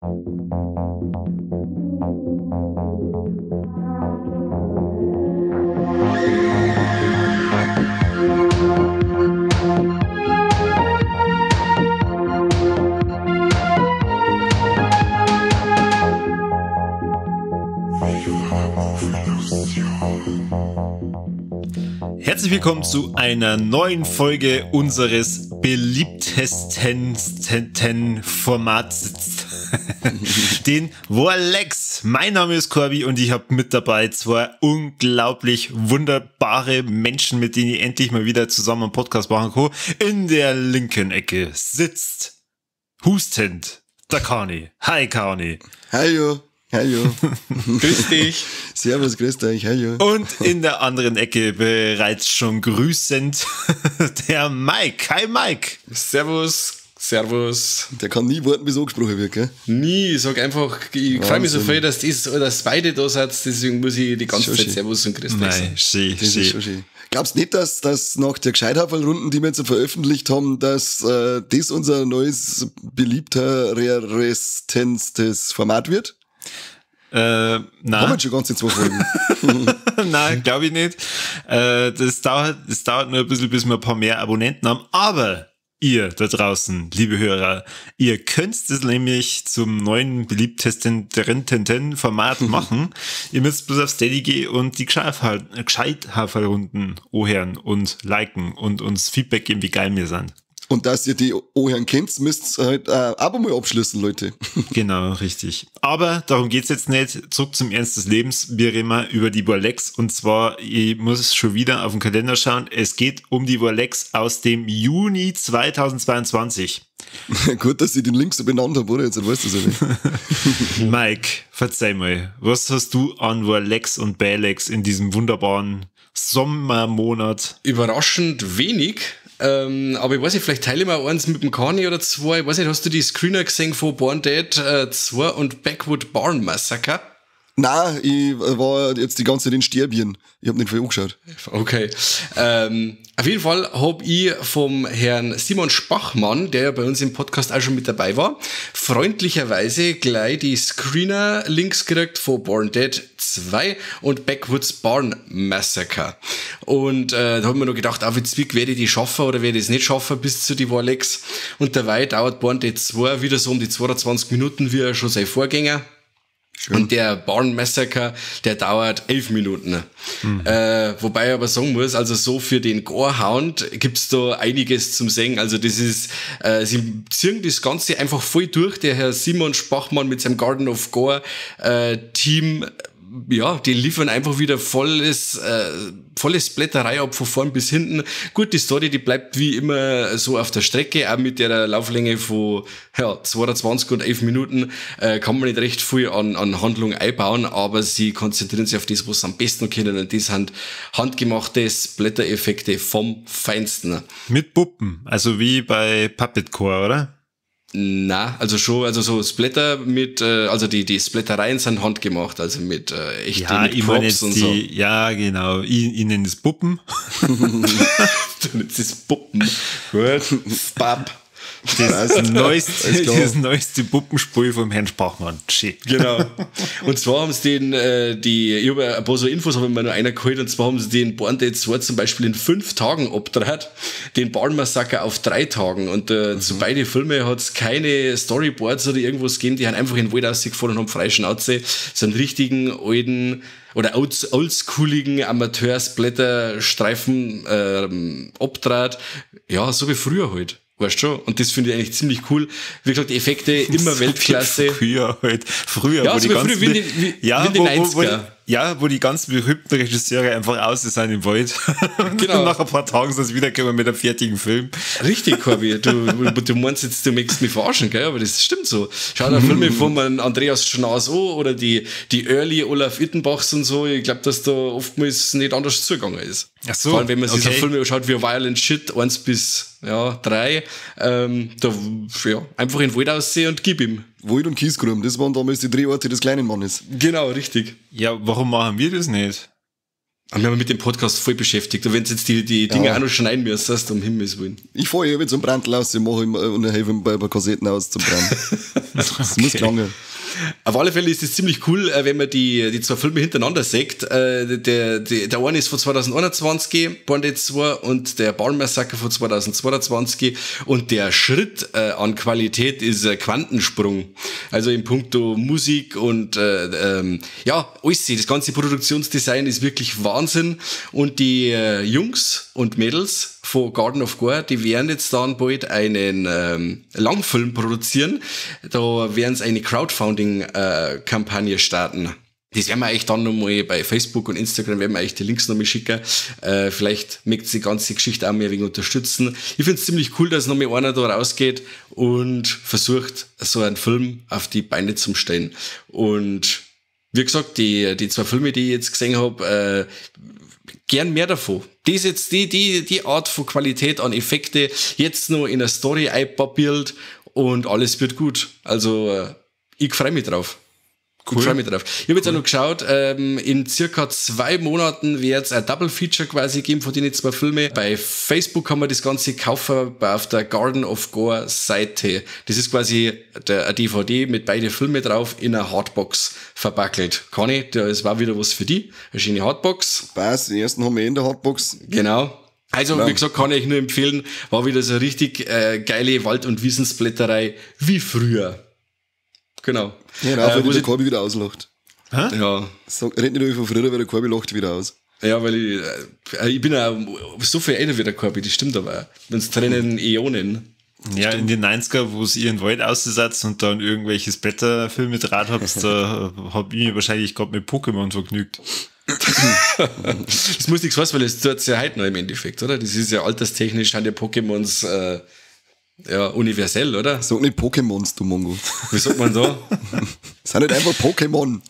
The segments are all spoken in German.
Herzlich willkommen zu einer neuen Folge unseres beliebtesten Formats, den Warlex. Mein Name ist Corby und ich habe mit dabei zwei unglaublich wunderbare Menschen, mit denen ich endlich mal wieder zusammen einen Podcast machen kann. In der linken Ecke sitzt hustend der Kani. Hi Kani. Hallo. Hallo. Grüß dich. Servus, grüßt euch, hallo. Und in der anderen Ecke bereits schon grüßend der Mike. Hi Mike. Servus. Der kann nie warten, bis angesprochen wird, gell? Nie, ich sag einfach, ich freue mich so viel, dass beide da seid, deswegen muss ich die ganze Zeit Servus und Grüß dich sagen. Schön. Glaubst du nicht, dass nach der Gescheithaferl-Runden, die wir jetzt veröffentlicht haben, dass das unser neues, beliebteres Format wird? Nein. Haben wir schon ganze 2 Folgen? Nein, glaube ich nicht. Das dauert nur ein bisschen, bis wir ein paar mehr Abonnenten haben. Aber ihr da draußen, liebe Hörer, ihr könnt es nämlich zum neuen beliebtesten Format machen. Ihr müsst bloß auf Steady gehen und die Gescheithaferl-Runden anhören und liken und uns Feedback geben, wie geil wir sind. Und dass ihr die anhören könnt, müsst ihr halt aber mal abschließen, Leute. Genau, richtig. Aber darum geht's jetzt nicht. Zurück zum Ernst des Lebens. Wir reden mal über die Warlex. Und zwar, ich muss schon wieder auf den Kalender schauen. Es geht um die Warlex aus dem Juni 2022. Gut, dass ich den Link so benannt habe, oder? Jetzt weißt du es ja nicht. Mike, verzeih mal. Was hast du an Warlex und Balex in diesem wunderbaren Sommermonat? Überraschend wenig. Aber ich weiß nicht, vielleicht teile ich mal eins mit dem Kani oder 2. Ich weiß nicht, hast du die Screener gesehen von Born Dead 2 und Backwood Barn Massacre? Nein, ich war jetzt die ganze Zeit in Sterbien. Ich habe nicht viel angeschaut. Okay. Auf jeden Fall habe ich vom Herrn Simon Spachmann, der ja bei uns im Podcast auch schon mit dabei war, freundlicherweise gleich die Screener-Links gekriegt von Born Dead 2 und Backwoods Barn Massacre. Und da haben wir noch gedacht, auf wie Zwick werde ich die schaffen oder werde ich es nicht schaffen bis zu die Warlex. Und dabei dauert Born Dead 2 wieder so um die 22 Minuten wie schon sein Vorgänger. Schön. Und der Barn Massacre, der dauert 11 Minuten. Wobei ich aber sagen muss, also so für den Gorehound gibt's da einiges zum Singen. Also das ist, sie ziehen das Ganze einfach voll durch. Der Herr Simon Spachmann mit seinem Garden of Gore Team, ja, die liefern einfach wieder volles Blätterei ab, von vorn bis hinten. Gut, die Story, die bleibt wie immer so auf der Strecke, auch mit der Lauflänge von 22 und 11 Minuten kann man nicht recht viel an Handlung einbauen, aber sie konzentrieren sich auf das, was sie am besten können, und das sind handgemachte Splatter-Effekte vom Feinsten. Mit Puppen, also wie bei Puppetcore, oder? Na, also schon, also so Splatter mit, also die Splattereien sind handgemacht, also mit echten Props und so. Ja, genau. Ich nenne es Puppen. Du nennst es Puppen. Gut. Bab. Das neueste Puppenspiel vom Herrn Spachmann. Shit. Genau. Und zwar haben sie ich habe ein paar so Infos, habe ich mir nur einer geholt, und zwar haben sie den Born Dead 2 zum Beispiel in 5 Tagen abgedreht, den Barn Massacre auf 3 Tagen, und zu beide Filme hat es keine Storyboards oder irgendwas gegeben, die haben einfach in den Wald rausgefahren und haben freie Schnauze, so einen richtigen alten oder oldschooligen Amateur-Splatter-Streifen abgedreht, ja, so wie früher halt. Weißt du schon? Und das finde ich eigentlich ziemlich cool. Wie gesagt, die Effekte immer Weltklasse. Früher, ja, wo die ganzen, wie in den 90er. Wo die ganz berühmten Regisseure einfach aus sind im Wald. Genau. Und nach ein paar Tagen sind sie wiedergekommen mit einem fertigen Film. Richtig, Corby. Du meinst jetzt, du möchtest mich verarschen, gell? Aber das stimmt so. Schau dir Filme von Andreas Schnaas an oder die Early Olaf Ittenbachs und so. Ich glaube, dass da oftmals nicht anders zugegangen ist. Ach so. Vor allem, wenn man sich so Filme schaut wie Violent Shit 1 bis 3, einfach in den Wald aussehen und gib ihm. Wald und Kiesgruben, das waren damals die Drehorte des kleinen Mannes. Genau, richtig. Ja, warum machen wir das nicht? Und wir haben mit dem Podcast voll beschäftigt. Und wenn du jetzt die Dinge auch noch schneiden müsstest, um Himmels Willen. Ich fahre ja zum Brandl aus, ich mache und helfe ihm bei Kassetten aus zum Brand. Das muss lange. Auf alle Fälle ist es ziemlich cool, wenn man die zwei Filme hintereinander sieht. Der eine ist von 2021, Bandit 2, und der Barn Massacre von 2022. Und der Schritt an Qualität ist ein Quantensprung. Also in puncto Musik und alles, das ganze Produktionsdesign ist wirklich Wahnsinn. Und die Jungs und Mädels von Garden of Gore, die werden jetzt dann bald einen Langfilm produzieren. Da werden sie eine Crowdfunding-Kampagne starten. Das werden wir euch dann nochmal bei Facebook und Instagram, werden wir euch die Links nochmal schicken. Vielleicht mögt ihr die ganze Geschichte auch mehr wegen unterstützen. Ich finde es ziemlich cool, dass nochmal einer da rausgeht und versucht, so einen Film auf die Beine zu stellen. Und wie gesagt, die zwei Filme, die ich jetzt gesehen habe, gern mehr davon. Das ist jetzt die Art von Qualität an Effekte, jetzt noch in der Story einpapiert und alles wird gut. Also, ich freue mich drauf. Cool. Ich freue mich drauf. Ich habe jetzt auch noch geschaut, in circa 2 Monaten wird es ein Double Feature quasi geben von den 2 Filmen. Bei Facebook kann man das Ganze kaufen auf der Garden of Gore Seite. Das ist quasi eine DVD mit beide Filme drauf in einer Hardbox verpackelt. Kann ich, das war wieder was für die. Eine schöne Hardbox. Passt, die ersten haben wir in der Hardbox. Genau. Also, wie gesagt, kann ich euch nur empfehlen, war wieder so eine richtig geile Wald- und Wiesensblätterei wie früher. Genau. Ja, weil der Korbi wieder auslacht. Ja. Red nicht von früher, weil der Korbi lacht wieder aus. Ja, weil ich bin ja so viel älter wie der Korbi, das stimmt aber. Uns trennen Äonen. Ja, in den 90er, wo es ihren Wald ausgesetzt und dann irgendwelches Blätterfilme draht habt, da hab ich mich wahrscheinlich gerade mit Pokémon vergnügt. Das muss nichts heißen, weil das tut es ja heute noch im Endeffekt, oder? Das ist ja alterstechnisch, sind ja Pokémons universell, oder? Sag nicht Pokémons, du Mongo. Wie sagt man da? Das sind nicht einfach Pokémon.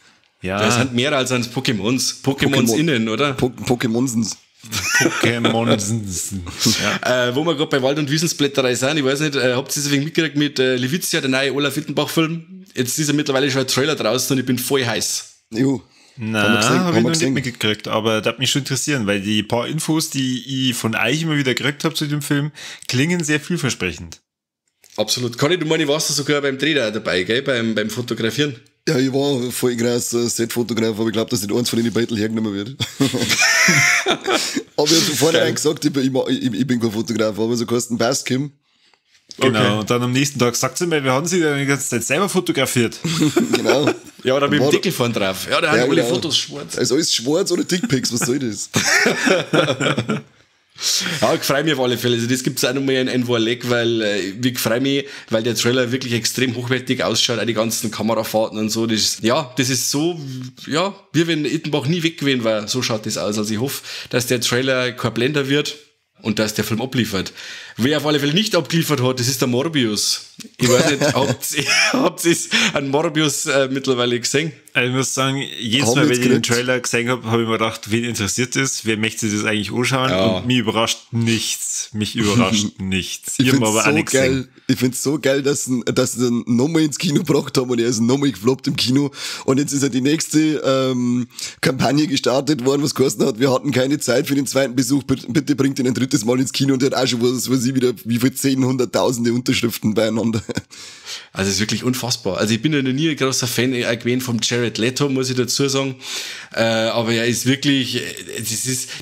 Ja. Das sind mehr als Pokémons. Pokémons innen, oder? Pokémonsens. Pokémonsens. Ja. Wo wir gerade bei Wald- und Wiesensblätterei sind, ich weiß nicht, habt ihr das ein wenig mitgekriegt mit Levitia, der neue Olaf Wittenbach-Film? Jetzt ist ja mittlerweile schon ein Trailer draußen und ich bin voll heiß. Jo. Nein, habe ich noch nicht mitgekriegt, aber das hat mich schon interessieren, weil die paar Infos, die ich von euch immer wieder gekriegt habe zu dem Film, klingen sehr vielversprechend. Absolut. Conny, du meinst, warst du sogar beim Dreh da dabei, gell? Beim Fotografieren? Ja, ich war voll krass Setfotograf, aber ich glaube, dass nicht eins von den Beutel hergenommen wird. Aber ich habe von vornherein gesagt, ich bin kein Fotograf, aber so Carsten Baskim. Genau, okay. Und dann am nächsten Tag sagt sie mir, wir haben sie dann die ganze Zeit selber fotografiert. Genau. Ja, oder mit dem Deckel vorne drauf. Ja, da haben alle genau. Fotos schwarz. Also alles schwarz oder Dickpics, was soll das? Ja, ich freue mich auf alle Fälle. Also das gibt es auch nochmal ein Vorleg, weil ich freue mich, weil der Trailer wirklich extrem hochwertig ausschaut, auch die ganzen Kamerafahrten und so. Das ist so, ja, wie wenn Ittenbach nie weg gewesen war. So schaut das aus. Also ich hoffe, dass der Trailer kein Blender wird und dass der Film abliefert. Wer auf alle Fälle nicht abgeliefert hat, das ist der Morbius. Ich weiß nicht, habt ihr an Morbius mittlerweile gesehen? Also ich muss sagen, jedes Mal, wenn ich den Trailer gesehen habe, habe ich mir gedacht, wen interessiert das? Wer möchte sich das eigentlich anschauen? Ja. Und mich überrascht nichts. Mich überrascht nichts. Ich finde es so geil. Ich finde es so geil, dass sie ihn nochmal ins Kino gebracht haben und er ist nochmal gefloppt im Kino. Und jetzt ist ja die nächste Kampagne gestartet worden, was geheißen hat, wir hatten keine Zeit für den zweiten Besuch, bitte bringt ihn ein drittes Mal ins Kino. Und der hat auch schon was sie wieder, wie viel 10.000 Unterschriften beieinander. Also es ist wirklich unfassbar. Also ich bin ja noch nie ein großer Fan gewesen vom Jared Leto, muss ich dazu sagen. Aber er ist wirklich,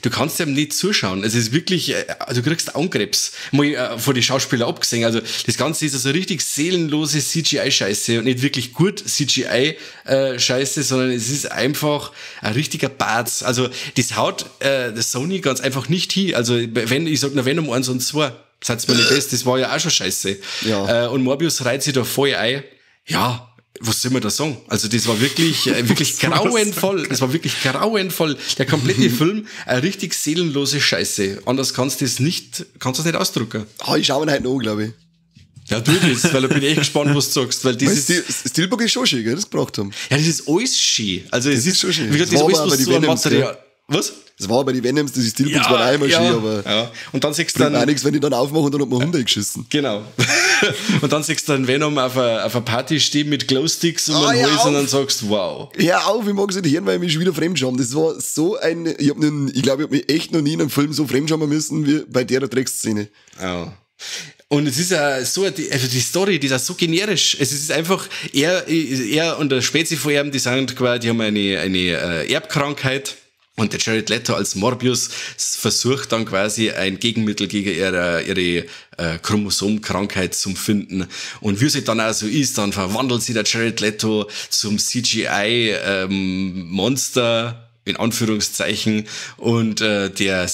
du kannst ihm nicht zuschauen. Es ist wirklich, du kriegst Augenkrebs. Mal von den Schauspielern abgesehen. Also das Ganze ist also richtig seelenlose CGI-Scheiße und nicht wirklich gut CGI-Scheiße, sondern es ist einfach ein richtiger Bad. Also das haut der Sony ganz einfach nicht hin. Also wenn ich sag nur Venom 1 und 2, seid's mir nicht best, das war ja auch schon scheiße. Ja. Und Morbius reiht sich da voll ein. Ja, was soll man da sagen? Also das war wirklich grauenvoll. Das war wirklich grauenvoll. Der komplette Film, eine richtig seelenlose Scheiße. Anders kannst du das nicht ausdrücken. Ich schaue ihn heute noch, glaube ich. Ja, tu das, weil da bin ich echt gespannt, was du sagst. Weil Steelbook ist schon schön, gell, das gebracht haben. Ja, das ist alles schön. Also es ist schon schön. Wie gesagt, das ist alles, was so ein Material... Was? Das war bei den Venoms, die Steelbooks waren einmal schön, aber ja. Und dann siehst du bringt dann auch nichts, wenn die dann aufmachen und dann hat man Hunde geschissen. Genau. Und dann siehst du dann Venom auf einer Party stehen mit Glowsticks um den ja, Hals und dann sagst du, wow. Hör auf, ich mag es nicht hören, weil ich mich schon wieder fremdscham. Das war so ein, ich glaube, ich habe mich echt noch nie in einem Film so fremdschammen müssen wie bei der Drecksszene. Ja. Und es ist ja so, also die Story, die ist ja so generisch. Es ist einfach, er und der Spezi von ihm, die sind quasi, die haben eine Erbkrankheit. Und der Jared Leto als Morbius versucht dann quasi ein Gegenmittel gegen ihre Chromosomkrankheit zu finden. Und wie es dann auch so ist, dann verwandelt sich der Jared Leto zum CGI-Monster, in Anführungszeichen. Und der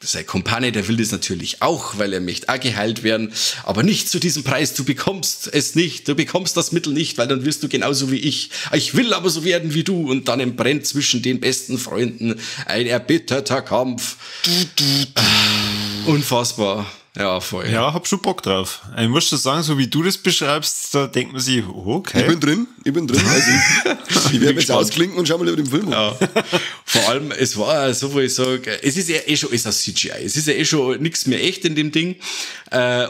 sei Kumpane, der will das natürlich auch, weil er möchte auch geheilt werden. Aber nicht zu diesem Preis. Du bekommst es nicht. Du bekommst das Mittel nicht, weil dann wirst du genauso wie ich. Ich will aber so werden wie du. Und dann entbrennt zwischen den besten Freunden ein erbitterter Kampf. Unfassbar. Ja, voll. Ja, hab schon Bock drauf. Ich muss schon sagen, so wie du das beschreibst, da denkt man sich, okay. Ich bin drin. Also ich werde jetzt ausklinken und schau mal über den Film an. Ja. Vor allem, es war so, wo ich sage, es ist ja eh schon, ist ein CGI. Es ist ja eh schon nichts mehr echt in dem Ding.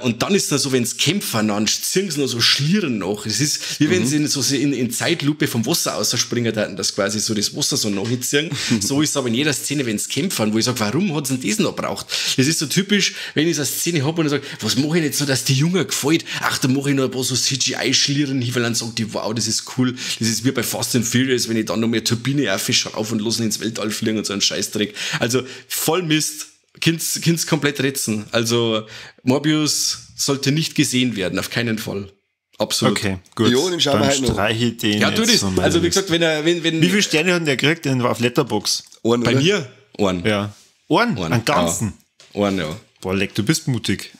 Und dann ist da so, wenn es kämpfen, dann ziehen sie noch so Schlieren noch. Es ist, wie wenn sie in Zeitlupe vom Wasser ausspringen hätten, dass quasi so das Wasser so nachziehen. So ist es aber in jeder Szene, wenn es kämpfen, wo ich sage, warum hat es denn das noch braucht? Das ist so typisch, wenn ich so eine Szene habe und ich sage, was mache ich nicht so, dass die Jungen gefällt? Ach, da mache ich noch ein paar so CGI-Schlieren hin, weil dann sagt die, wow, das ist cool. Das ist wie bei Fast and Furious, wenn ich dann noch mehr Turbine aufschraube und lassen ins Weltall fliegen und so einen Scheißdreck. Also voll Mist. Kind's komplett ritzen. Also Morbius sollte nicht gesehen werden, auf keinen Fall. Absolut. Okay, gut. Jo, den schauen wir halt noch. Streiche den Ja, tu das. jetzt Also wie gesagt, wenn Wie viele Sterne hat der gekriegt denn auf Letterboxd? Einen, bei oder? mir Ohren. Ja. Ohren? Einen ganzen? Ja. Ohren, ja. Boah, Leck, du bist mutig.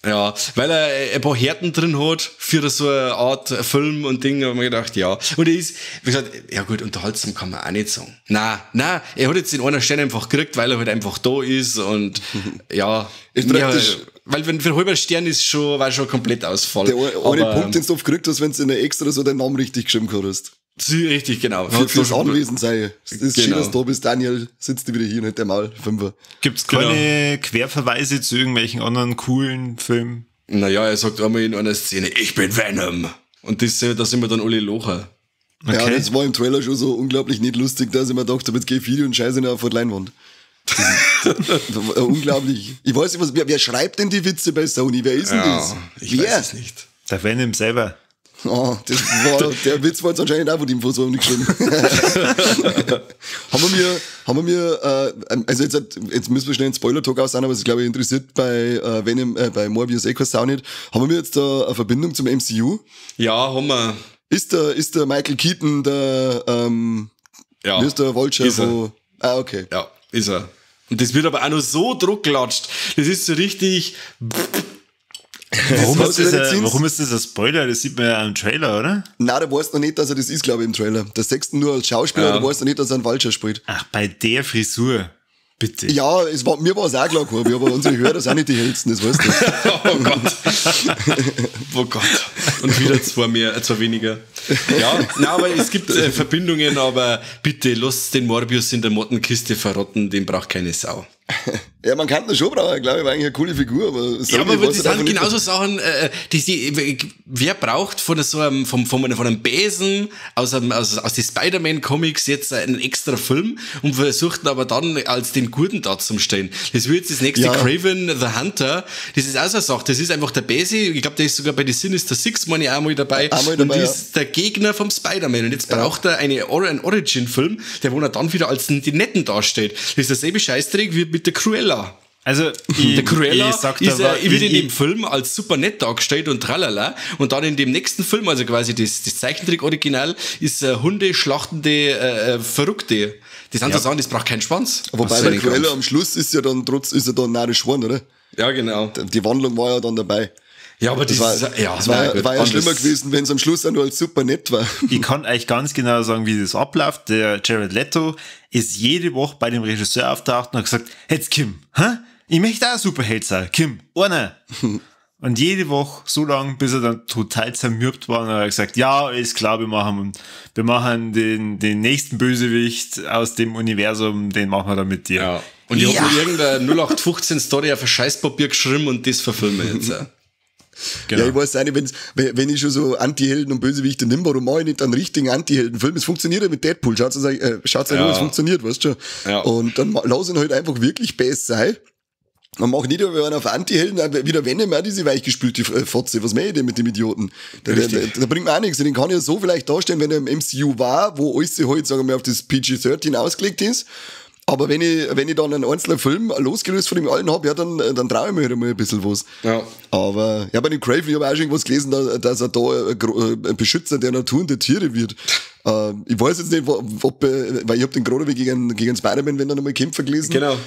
Ja, weil er ein paar Härten drin hat für so eine Art Film und Ding, haben wir gedacht, ja. Und er ist, wie gesagt, ja gut, unterhaltsam kann man auch nicht sagen. Nein, er hat jetzt den einen Stern einfach gekriegt, weil er halt einfach da ist und ja. Ist praktisch. Weil wenn für einen halben Stern ist war schon komplett Ausfall. Der eine Punkt, den du oft gekriegt hast, wenn du in der Extra so deinen Namen richtig geschrieben hast. Richtig, genau. Fürs Anwesensein. Das ist schön, Genau. dass du da bist, Daniel. Sitzt du wieder hier und hat der Maul. Fünfer. Gibt's keine Querverweise zu irgendwelchen anderen coolen Filmen? Naja, er sagt einmal in einer Szene, ich bin Venom. Und da sind wir dann alle Locher. Okay. Ja, das war im Trailer schon so unglaublich nicht lustig, dass ich mir gedacht habe, jetzt geh ich Video und scheiße nicht auf die Leinwand. Das ist unglaublich. Ich weiß nicht, wer schreibt denn die Witze bei Sony? Wer ist denn das? Ich weiß es nicht. Der Venom selber. Oh, der Witz war jetzt anscheinend auch von ihm, so nicht schlimm. haben wir mir, also jetzt müssen wir schnell einen Spoiler-Talk aussagen, aber es ist, glaube ich, interessiert bei bei Morbius Sau nicht. Haben wir jetzt da eine Verbindung zum MCU? Ja, haben wir. Ist der Michael Keaton der, Ja. wie ist der Vulture Ist er. von, okay. Ja, ist er. Und das wird aber auch noch so druckklatscht. Das ist so richtig. Warum hast ist, du das nicht warum ist das ein Spoiler? Das sieht man ja im Trailer, oder? Nein, der weiß noch nicht, dass er das ist, glaube ich, im Trailer. Der sechste nur als Schauspieler, der weiß noch nicht, dass er einen Vulture spielt. Ach, bei der Frisur. Bitte. Ja, mir war es auch klar, Corby, aber unsere Hörer sind nicht die hellsten, das weißt du. Oh Gott. Oh Gott. Und wieder zwei weniger. Ja, nein, aber es gibt Verbindungen, aber bitte lass den Morbius in der Mottenkiste verrotten, den braucht keine Sau. Ja, man kann das schon brauchen, glaube ich, war eigentlich eine coole Figur, aber Ja, aber das sind genauso Sachen, wer braucht von einem Besen aus den Spider-Man-Comics jetzt einen extra Film und versucht aber dann als den Guten da zu stellen. Das wird jetzt das nächste Kraven the Hunter, das ist auch so eine Sache, das ist einfach der Bese, ich glaube, der ist sogar bei die Sinister Six, meine ich, einmal dabei, und das ist der Gegner vom Spider-Man und jetzt braucht er einen Origin-Film, der wo er dann wieder als die Netten darstellt. Das ist derselbe Scheißdreck wie mit der Cruella. Also, Der Cruella wird in dem ich, Film als super nett dargestellt und tralala. Und dann in dem nächsten Film, also quasi das Zeichentrick-Original, ist Hunde schlachtende Verrückte. Das sind so Sachen, das braucht keinen Schwanz. Wobei bei Cruella am Schluss ist ja dann narrisch geworden, oder? Ja, genau. Die Wandlung war ja dann dabei. Ja, aber Das war ja schlimmer gewesen, wenn es am Schluss auch nur als super nett war. ich kann euch ganz genau sagen, wie das abläuft. Der Jared Leto ist jede Woche bei dem Regisseur auftaucht und hat gesagt, jetzt Kim, ich möchte auch Superheld sein. Kim, einer. Und jede Woche so lange, bis er dann total zermürbt war, und er hat gesagt, ja, ist klar, wir machen den nächsten Bösewicht aus dem Universum, den machen wir dann mit dir. Ja. Und ich habe mir irgendeine 0815-Story auf ein Scheißpapier geschrieben und das verfilmen wir jetzt. Genau. Ja, ich weiß auch nicht, wenn ich schon so Anti-Helden und Bösewichte nehme, warum mache ich nicht einen richtigen Anti-Helden-Film? Es funktioniert ja mit Deadpool, schaut's an, es funktioniert, weißt du schon. Ja. Und dann lass ihn halt einfach wirklich besser sein. Man macht nicht über einen auf Anti-Helden, wieder wenn immer diese weichgespülte Fotze. Was mache ich denn mit dem Idioten? Da bringt mir auch nichts. Den kann ich ja so vielleicht darstellen, wenn er im MCU war, wo alles halt, sagen wir mal, auf das PG-13 ausgelegt ist. Aber wenn ich dann einen einzelnen Film losgelöst von dem alten habe, ja, dann traue ich mir halt mal ein bisschen was. Ja. Aber ja, bei dem Craven, ich habe auch schon irgendwas gelesen, dass er da ein Beschützer der Natur und der Tiere wird. Ich weiß jetzt nicht, weil ich habe den gerade gegen Spider-Man, wenn er nochmal kämpfen gelesen. Genau.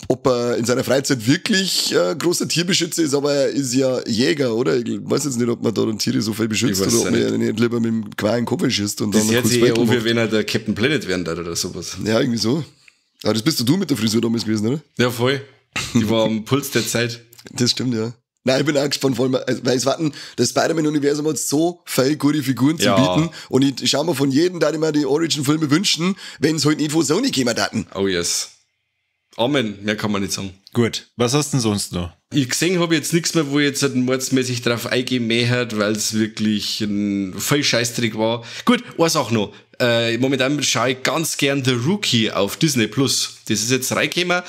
Ob er in seiner Freizeit wirklich großer Tierbeschützer ist, aber er ist ja Jäger, oder? Ich weiß jetzt nicht, ob man da dann Tiere so viel beschützt oder ob man nicht lieber mit dem Quai in den Kopf schießt. Und das dann hört sich eher an, wie wenn er der Captain Planet werden darf oder sowas. Ja, irgendwie so. Aber das bist du mit der Frisur damals gewesen, oder? Ja, voll. Die war am Puls der Zeit. Das stimmt, ja. Nein, ich bin auch gespannt, vor allem, weil es warten, das Spider-Man-Universum hat so viele gute Figuren zu bieten. Und ich schau mir von jedem, da ich mir die Origin-Filme wünschen, wenn es halt nicht von Sony käme, daten. Oh yes. Amen, mehr kann man nicht sagen. Gut, was hast du denn sonst noch? Ich gesehen habe jetzt nichts mehr, wo ich jetzt halt mordsmäßig drauf eingehen möchte, weil es wirklich ein voll Scheißdreck war. Gut, eine Sache noch. Momentan schaue ich ganz gern The Rookie auf Disney Plus. Das ist jetzt reingekommen.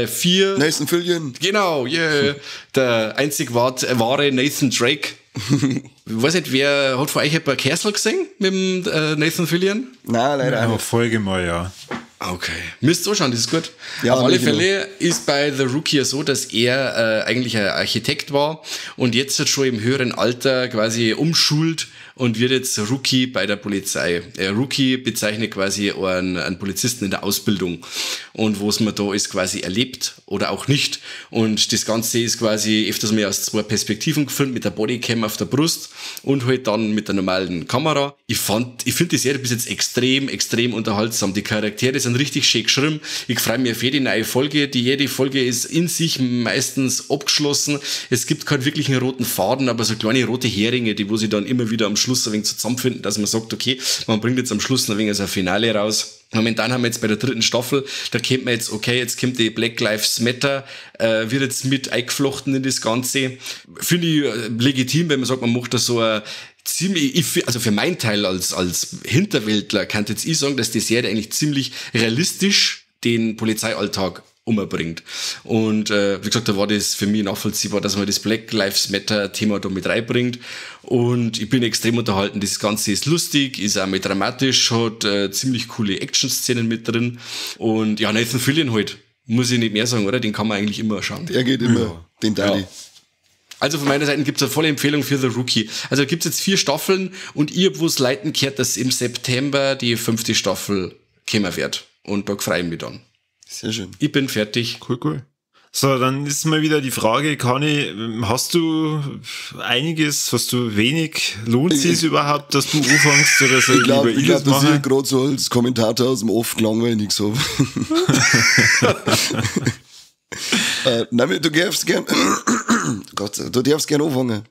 4. Nathan Fillion. Genau, yeah. Der einzig wahre Nathan Drake. Ich weiß nicht, wer hat von euch ein paar Kersel gesehen mit dem Nathan Fillion? Nein, leider ja, nicht. Folge mal, ja. Okay. Müsst ihr anschauen, das ist gut. Ja, auf alle Fälle ist bei The Rookie ja so, dass er eigentlich ein Architekt war und jetzt schon im höheren Alter quasi umschult und wird jetzt Rookie bei der Polizei. Rookie bezeichnet quasi einen Polizisten in der Ausbildung und was man da ist quasi erlebt oder auch nicht. Und das Ganze ist quasi öfters mal aus 2 Perspektiven gefilmt, mit der Bodycam auf der Brust und halt dann mit der normalen Kamera. Ich finde die Serie bis jetzt extrem, extrem unterhaltsam. Die Charaktere sind richtig schön geschrieben. Ich freue mich auf jede neue Folge. Jede Folge ist in sich meistens abgeschlossen. Es gibt keinen wirklichen roten Faden, aber so kleine rote Heringe, wo sie dann immer wieder am Schluss ein wenig zusammenfinden, dass man sagt, okay, man bringt jetzt am Schluss ein wenig so ein Finale raus. Momentan haben wir jetzt bei der 3. Staffel, da kennt man jetzt, okay, jetzt kommt die Black Lives Matter, wird jetzt mit eingeflochten in das Ganze. Finde ich legitim, wenn man sagt, man macht da so ein ziemlich, also für meinen Teil als Hinterwäldler kann jetzt ich sagen, dass die Serie eigentlich ziemlich realistisch den Polizeialltag umbringt. Und wie gesagt, da war das für mich nachvollziehbar, dass man das Black Lives Matter Thema da mit reinbringt. Und ich bin extrem unterhalten. Das Ganze ist lustig, ist auch mit dramatisch, hat ziemlich coole Action-Szenen mit drin. Und ja, Nathan Fillion halt, muss ich nicht mehr sagen, oder? Den kann man eigentlich immer schauen. Der geht immer, den Dali. Ja. Also von meiner Seite gibt's eine volle Empfehlung für The Rookie. Also gibt's jetzt 4 Staffeln und ich hab wo's leiten gehört, dass im September die 5. Staffel kommen wird. Und da freue ich mich dann. Sehr schön. Ich bin fertig. Cool. So, dann ist mal wieder die Frage, Kani, hast du einiges, hast du wenig? Lohnt es sich überhaupt, dass du anfängst oder so? Ich glaube, dass ich gerade so als Kommentator aus dem Off langweilig so. Nein, du darfst gern anfangen.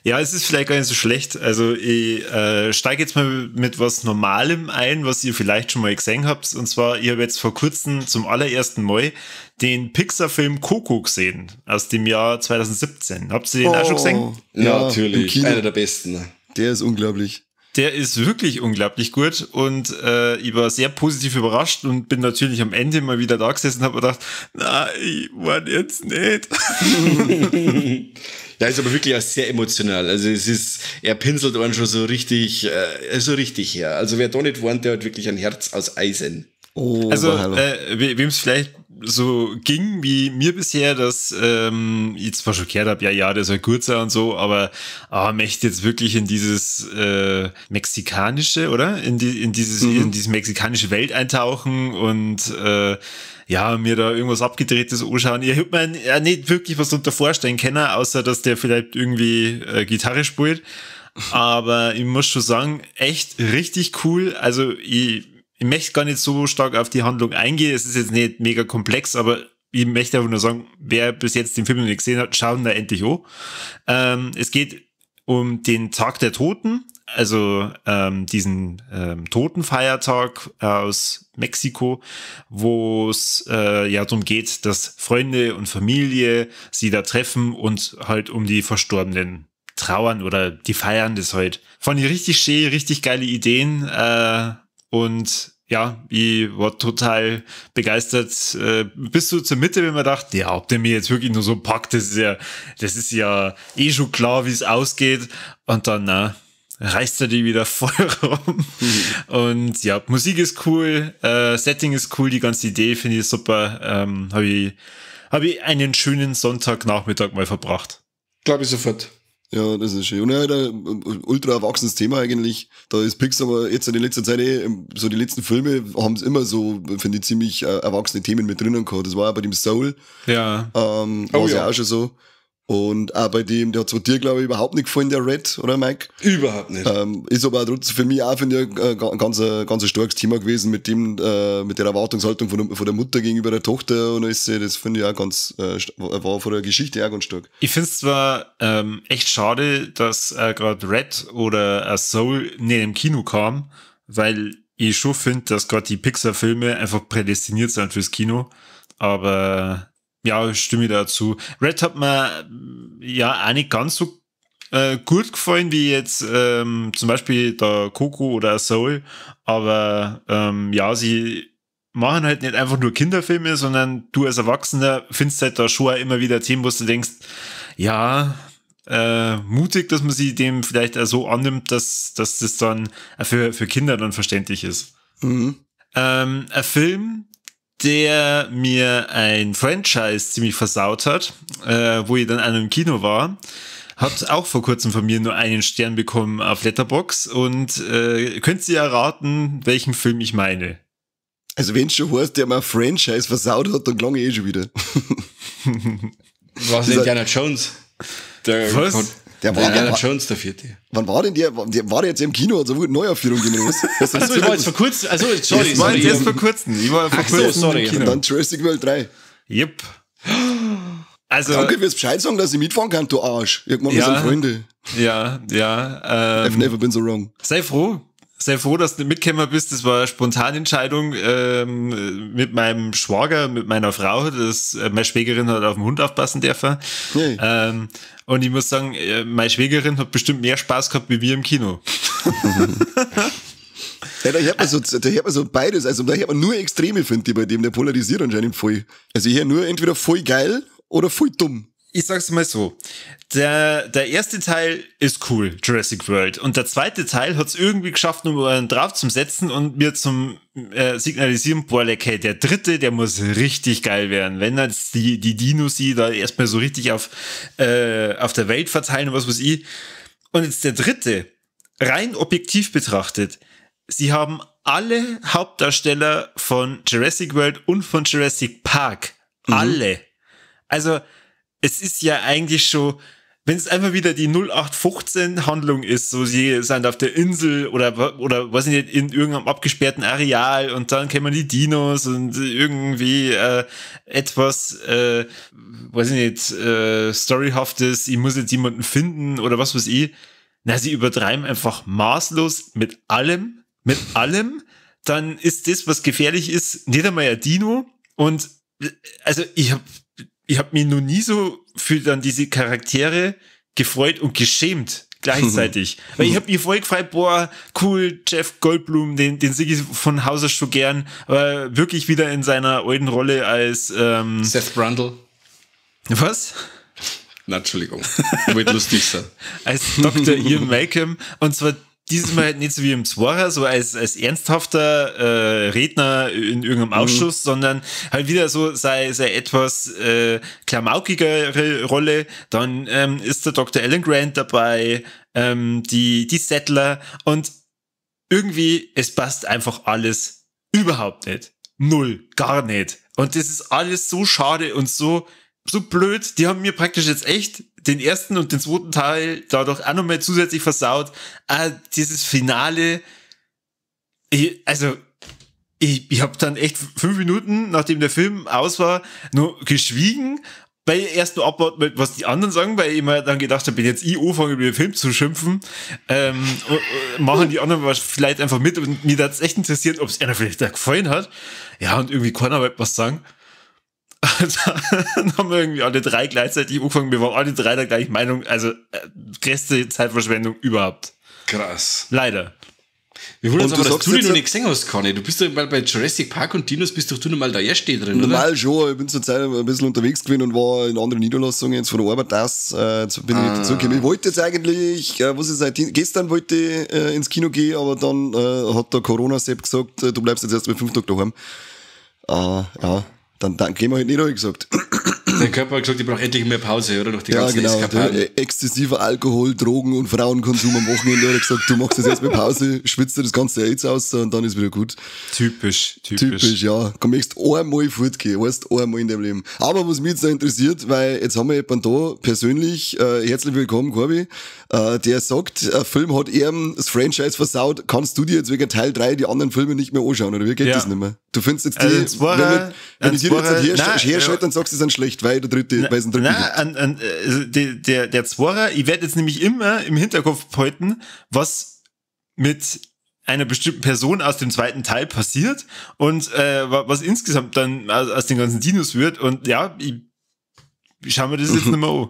Ja, es ist vielleicht gar nicht so schlecht. Also ich steige jetzt mal mit was Normalem ein, was ihr vielleicht schon mal gesehen habt. Und zwar, ich habe jetzt vor kurzem zum allerersten Mal den Pixar-Film Coco gesehen, aus dem Jahr 2017. Habt ihr den auch schon gesehen? Ja, natürlich. Einer der besten. Der ist unglaublich. Der ist wirklich unglaublich gut und ich war sehr positiv überrascht und bin natürlich am Ende mal wieder da gesessen und habe gedacht, na, ich war jetzt nicht. Ja, ist aber wirklich auch sehr emotional. Also er pinselt einen schon so richtig her. Also wer da nicht wohnt, der hat wirklich ein Herz aus Eisen. Oh, also, wem es vielleicht so ging wie mir bisher, dass ich zwar schon gehört habe, ja, der soll gut sein und so, aber möchte jetzt wirklich in dieses mexikanische, oder? In diese mexikanische Welt eintauchen und mir da irgendwas Abgedrehtes anschauen. Ich hab mir ja nicht wirklich was darunter vorstellen können, außer dass der vielleicht irgendwie Gitarre spielt. Aber ich muss schon sagen, echt richtig cool. Also ich möchte gar nicht so stark auf die Handlung eingehen. Es ist jetzt nicht mega komplex, aber ich möchte aber nur sagen, wer bis jetzt den Film noch nicht gesehen hat, schauen da endlich an. Es geht um den Tag der Toten, also diesen Totenfeiertag aus Mexiko, wo es ja darum geht, dass Freunde und Familie sie da treffen und halt um die Verstorbenen trauern oder die feiern das halt. Fand ich richtig schön, richtig geile Ideen und ja, ich war total begeistert. Bis so zur Mitte, wenn man dachte, ja, ob der mir jetzt wirklich nur so packt, das ist ja eh schon klar, wie es ausgeht. Und dann, reißt er die wieder voll rum. Und ja, Musik ist cool, Setting ist cool, die ganze Idee finde ich super. Hab ich einen schönen Sonntagnachmittag mal verbracht. Glaube ich sofort. Ja, das ist schön. Und ja, ein ultra erwachsenes Thema eigentlich. Da ist Pixar aber jetzt in letzter Zeit so die letzten Filme haben es immer so, finde ich, ziemlich erwachsene Themen mit drinnen gehabt. Das war ja bei dem Soul. Ja. War es ja auch schon so. Und auch bei dem, der hat zwar dir, glaube ich, überhaupt nicht gefallen, der Red, oder Mike? Überhaupt nicht. Ist aber auch trotzdem für mich auch, finde ich, ein ganz starkes Thema gewesen mit der Erwartungshaltung von der Mutter gegenüber der Tochter und alles. Das finde ich auch war von der Geschichte auch ganz stark. Ich finde es zwar echt schade, dass gerade Red oder Soul nicht im Kino kam, weil ich schon finde, dass gerade die Pixar-Filme einfach prädestiniert sind fürs Kino, aber ja, stimme ich dazu. Red hat mir ja auch nicht ganz so gut gefallen wie jetzt zum Beispiel der Coco oder Soul, aber ja, sie machen halt nicht einfach nur Kinderfilme, sondern du als Erwachsener findest halt da schon immer wieder Themen, wo du denkst, ja, mutig, dass man sie dem vielleicht auch so annimmt, dass das dann für Kinder dann verständlich ist. Mhm. Ein Film, der mir ein Franchise ziemlich versaut hat, wo ich dann auch noch im Kino war, hat auch vor kurzem von mir nur einen Stern bekommen auf Letterboxd und könnt ihr erraten, welchen Film ich meine? Also wenn es schon heißt, der mal ein Franchise versaut hat, dann klang ich schon wieder. Was Indiana Jones? Was? Indiana Jones, der vierte. Wann war denn der? War der jetzt im Kino? Also wurde Neuaufführung gemacht. Achso, ich war jetzt vor kurzem. Also, sorry. Ich war jetzt vor kurzem. Ich war vor kurzem sorry. im Kino. Und dann Jurassic World 3. Yep. Also, Danke fürs Bescheid sagen, dass ich mitfahren kann, du Arsch. Irgendwann wir sind Freunde. Ja. I've never been so wrong. Sei froh, dass du mitgekommen bist. Das war eine Spontanentscheidung mit meinem Schwager, mit meiner Frau. Meine Schwägerin hat auf den Hund aufpassen dürfen. Hey. Und ich muss sagen, meine Schwägerin hat bestimmt mehr Spaß gehabt wie wir im Kino. Ja, da hört man so beides. Also da hört man nur Extreme, finde ich, bei dem. Der polarisiert anscheinend voll. Also ich höre nur entweder voll geil oder voll dumm. Ich sag's mal so. Der erste Teil ist cool, Jurassic World. Und der zweite Teil hat's irgendwie geschafft, um einen drauf zu setzen und mir zum signalisieren, boah, okay, der dritte, der muss richtig geil werden. Wenn jetzt die Dinos sie da erstmal so richtig auf der Welt verteilen und was weiß ich. Und jetzt der dritte, rein objektiv betrachtet, sie haben alle Hauptdarsteller von Jurassic World und von Jurassic Park. Alle. Also, es ist ja eigentlich schon, wenn es einfach wieder die 0815-Handlung ist, so sie sind auf der Insel oder weiß ich nicht, in irgendeinem abgesperrten Areal und dann kennen wir die Dinos und irgendwie etwas, weiß ich nicht, Storyhaftes, ich muss jetzt jemanden finden oder was weiß ich. Na, sie übertreiben einfach maßlos mit allem, dann ist das, was gefährlich ist, nicht einmal ein Dino und also ich hab mich noch nie so für dann diese Charaktere gefreut und geschämt gleichzeitig. Weil ich hab mich voll gefreut, boah, cool, Jeff Goldblum, den sehe ich von Haus aus schon gern, aber wirklich wieder in seiner alten Rolle als Seth Brundle. Was? Na, Entschuldigung. Wird lustig sein. Als Dr. Ian Malcolm und zwar dieses Mal halt nicht so wie im Zwarer, so als ernsthafter Redner in irgendeinem Ausschuss, sondern halt wieder so sei etwas klamaukigere Rolle. Dann ist der Dr. Alan Grant dabei, die Settler und irgendwie, es passt einfach alles überhaupt nicht. Null, gar nicht. Und das ist alles so schade und so blöd. Die haben mir praktisch jetzt echt den ersten und den zweiten Teil dadurch auch nochmal zusätzlich versaut. Dieses Finale, also ich habe dann echt 5 Minuten, nachdem der Film aus war, nur geschwiegen, weil ich erst nur abwarten, was die anderen sagen, weil ich mir dann gedacht habe, wenn jetzt ich anfange, über den Film zu schimpfen, machen die anderen was vielleicht einfach mit und mir das echt interessiert, ob es einer vielleicht da gefallen hat. Ja, und irgendwie keiner wollte was sagen. Dann haben wir irgendwie alle 3 gleichzeitig angefangen, wir waren alle 3 der gleichen Meinung, also größte Zeitverschwendung überhaupt. Krass. Leider. Wir wollen uns aber, dass du die noch jetzt- nicht gesehen hast, Conny. Du bist doch mal bei Jurassic Park und Dinos bist doch du noch mal da erste drin, oder? Normal schon, ich bin zur Zeit ein bisschen unterwegs gewesen und war in anderen Niederlassungen jetzt von der Arbeit aus. Jetzt bin ich nicht dazugekommen. Ich wollte jetzt eigentlich, gestern wollte ich ins Kino gehen, aber dann hat der Corona-Sepp gesagt, du bleibst jetzt erst mal 5 Tage daheim. Ja, dann gehen wir halt nicht, habe ich gesagt. Dein Körper hat gesagt, ich brauche endlich mehr Pause, oder? Nach den Ja, ganzen genau. Eskapaden. Der exzessiver Alkohol, Drogen und Frauenkonsum am Wochenende hat er gesagt, du machst jetzt erstmal Pause, schwitzt dir das ganze AIDS aus und dann ist wieder gut. Typisch. Typisch, ja. Du möchtest einmal fortgehen, weißt einmal in deinem Leben. Aber was mich jetzt noch interessiert, weil jetzt haben wir jemanden da persönlich, herzlich willkommen, Corby, der sagt, ein Film hat ihm das Franchise versaut, kannst du dir jetzt wegen Teil 3 die anderen Filme nicht mehr anschauen, oder wie geht Ja. das nicht mehr? Du findest jetzt die, Also jetzt war er- wenn ich dir jetzt jetzt war er- nicht herschalte, dann sagst du, sie sind schlecht, weil der dritte, weil es ein dritter gibt. Der Zwarer, ich werde jetzt nämlich immer im Hinterkopf behalten, was mit einer bestimmten Person aus dem zweiten Teil passiert und was insgesamt dann aus den ganzen Dinos wird. Und ja, ich schau mir das jetzt nicht mehr an.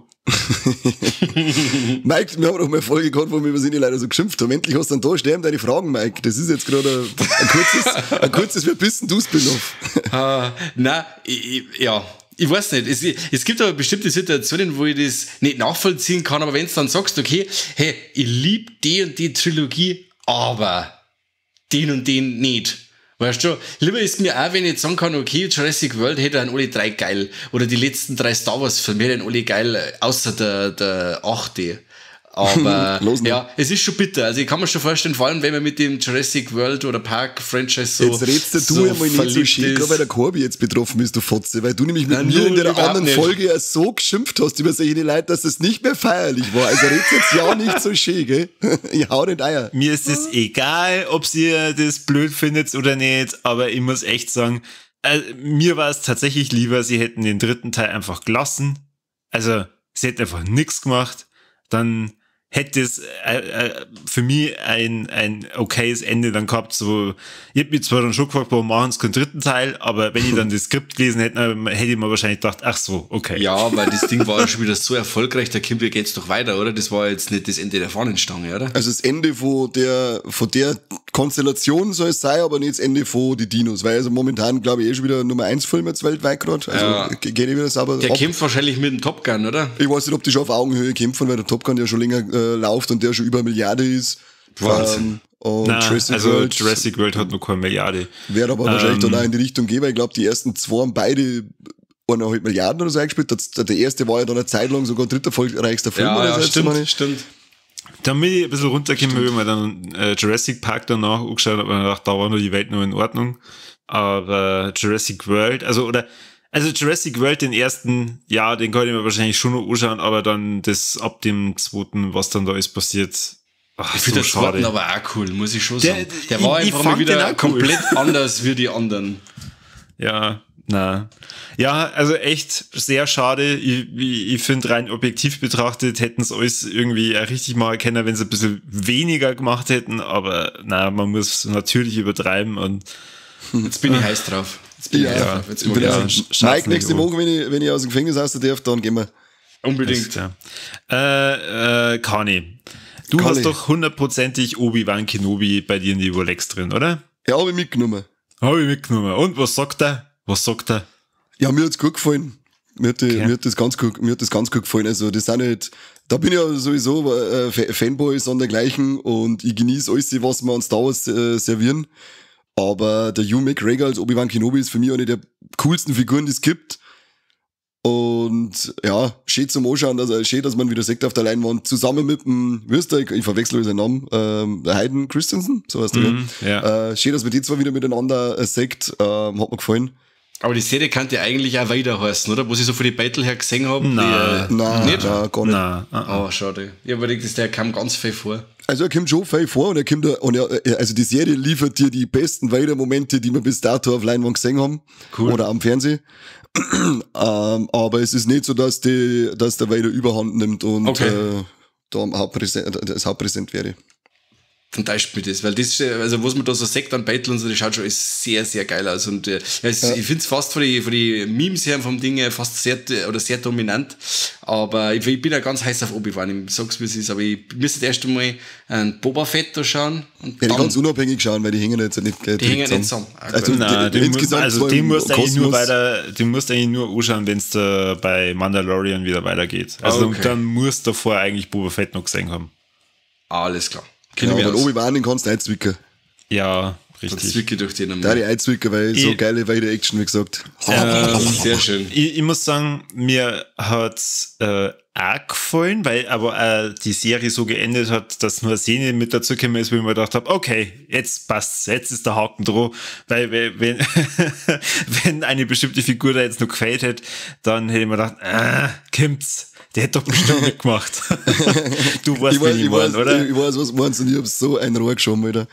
Mike, wir haben doch mal eine Folge gehabt, wo wir über sie leider so geschimpft haben. Endlich hast du dann da sterben deine Fragen, Mike. Das ist jetzt gerade ein kurzes Wer bist denn du Spin-off? Nein, ja. Ich weiß nicht. Es gibt aber bestimmte Situationen, wo ich das nicht nachvollziehen kann, aber wenn du dann sagst, okay, hey, ich liebe die und die Trilogie, aber den und den nicht. Weißt du, lieber ist mir auch, wenn ich jetzt sagen kann, okay, Jurassic World hätte alle 3 geil. Oder die letzten 3 Star Wars Filme hätten alle geil, außer der 8. Aber Los, ja, es ist schon bitter. Also ich kann mir schon vorstellen, vor allem wenn man mit dem Jurassic World oder Park Franchise so Jetzt redst du so einmal nicht so verliebt schön, ist. gerade weil der Corby jetzt betroffen ist, du Fotze, weil du nämlich mit Nein, mir in der überhaupt anderen nicht. Folge ja so geschimpft hast über solche Leute, dass es nicht mehr feierlich war. Also red's jetzt ja nicht so schön, gell? Ich hau nicht Eier. Mir ist es egal, ob ihr das blöd findet oder nicht, aber ich muss echt sagen, mir war es tatsächlich lieber, sie hätten den dritten Teil einfach gelassen. Also, sie hätten einfach nichts gemacht. Dann hätte es für mich ein okayes Ende dann gehabt. So, ich hab mich zwar dann schon gefragt, warum machen sie keinen dritten Teil, aber wenn ich dann das Skript gelesen hätte, hätte ich mir wahrscheinlich gedacht, ach so, okay. Ja, weil das Ding war ja schon wieder so erfolgreich, da kommt, wie geht's doch weiter, oder? Das war jetzt nicht das Ende der Fahnenstange, oder? Also das Ende von der Konstellation soll es sein, aber nicht das Ende von die Dinos, weil also momentan, glaube ich, schon wieder Nummer 1 Film jetzt weltweit gerade. Also Ja. geht wieder sauber Der ab. kämpft wahrscheinlich mit dem Top Gun, oder? Ich weiß nicht, ob die schon auf Augenhöhe kämpfen, weil der Top Gun ja schon länger läuft und der schon über 1 Milliarde ist. Wahnsinn. Und Na, Jurassic World hat noch keine Milliarde. wird aber wahrscheinlich dann auch in die Richtung gehen, weil ich glaube, die ersten 2 haben beide 1,5 Milliarden oder so eingespielt. Der erste war ja dann eine Zeit lang sogar dritter erfolgreichster Film. oder so, jetzt meine ich. stimmt. Dann bin ich ein bisschen runtergekommen, weil ich mir dann Jurassic Park danach angeschaut habe und gedacht, da war nur die Welt noch in Ordnung. Aber Jurassic World, also Jurassic World, den ersten, ja, den kann ich mir wahrscheinlich schon noch anschauen, aber dann das ab dem zweiten, was dann da ist passiert, ach, Ich finde so das zweiten schade. aber auch cool, muss ich schon Der- sagen. Der war ich einfach mal fand den wieder auch cool. komplett anders wie die anderen. Ja, na. Ja, also echt sehr schade. Ich finde, rein objektiv betrachtet hätten es alles irgendwie richtig mal erkennen, wenn sie ein bisschen weniger gemacht hätten, aber na, man muss natürlich übertreiben und Jetzt bin ich heiß drauf. Jetzt bin ich heiß drauf. Jetzt ich mag bin ich ja, sehen. schaut's Mike, nicht nächste an. Woche, wenn ich aus dem Gefängnis raus darf, dann gehen wir. Unbedingt. Ja. Kani, du Kani. hast doch hundertprozentig Obi-Wan Kenobi bei dir in die Rolex drin, oder? Ja, habe ich mitgenommen. Habe ich mitgenommen. Und was sagt er? Ja, mir hat's gut gefallen. Mir hat das ganz gut gefallen. Also, das sind halt, da bin ich ja sowieso Fanboy sondergleichen und ich genieße alles, was wir an Star Wars servieren. Aber der Hugh McGregor als Obi-Wan Kenobi ist für mich eine der coolsten Figuren, die es gibt. Und ja, schön zum Anschauen, also schön, dass man wieder sieht auf der Leinwand, zusammen mit dem, wie heißt der, ich verwechsel seinen Namen, Hayden Christensen, so heißt der. Ja. Schön, dass man die zwei wieder miteinander sieht, hat mir gefallen. Aber die Serie kann ja eigentlich auch weiter heißen, oder? Wo ich so für die Battle her gesehen habe. Nein, nicht? gar nicht. Nein. Oh, schade. Ich habe überlegt, der kam ganz viel vor. Also er kommt schon viel vor und also die Serie liefert dir die besten Vader-Momente, die wir bis dato auf Leinwand gesehen haben. Cool. Oder am Fernsehen. Aber es ist nicht so, dass der Vader überhand nimmt und da das Hauptpräsent wäre. Dann täuscht mich das, weil das, also was man da so sagt an Battle und so, das schaut schon ist sehr, sehr geil aus. Und ich finde es fast von die Memes her vom Ding her fast sehr dominant. Aber ich bin ja ganz heiß auf Obi-Wan, ich sag's wie es ist, aber ich müsste erst einmal einen Boba Fett da schauen. Und ja, die ganz unabhängig schauen, weil die hängen jetzt nicht die hängen nicht zusammen. Also, den musst du eigentlich nur anschauen, wenn es da bei Mandalorian wieder weitergeht. Also dann musst du davor eigentlich Boba Fett noch gesehen haben. Alles klar. Genau, aber Obi-Wan, den kannst du einzwicken. Ja, richtig. Das zwicke durch den einmal. Da die einzwicken, weil so geile Vader-Action, wie gesagt. Sehr schön. Ich muss sagen, mir hat's auch gefallen, weil aber die Serie so geendet hat, dass nur eine Szene mit dazu gekommen ist, wo ich mir gedacht habe, okay, jetzt passt's, jetzt ist der Haken dran, weil wenn eine bestimmte Figur da jetzt noch gefällt hätte, dann hätte ich mir gedacht, kommt's. Der hätte doch bestimmt mitgemacht. Du weißt, wie ich meine, oder? Ich weiß, was du meinst, und ich hab so ein Rohr geschoben, Alter.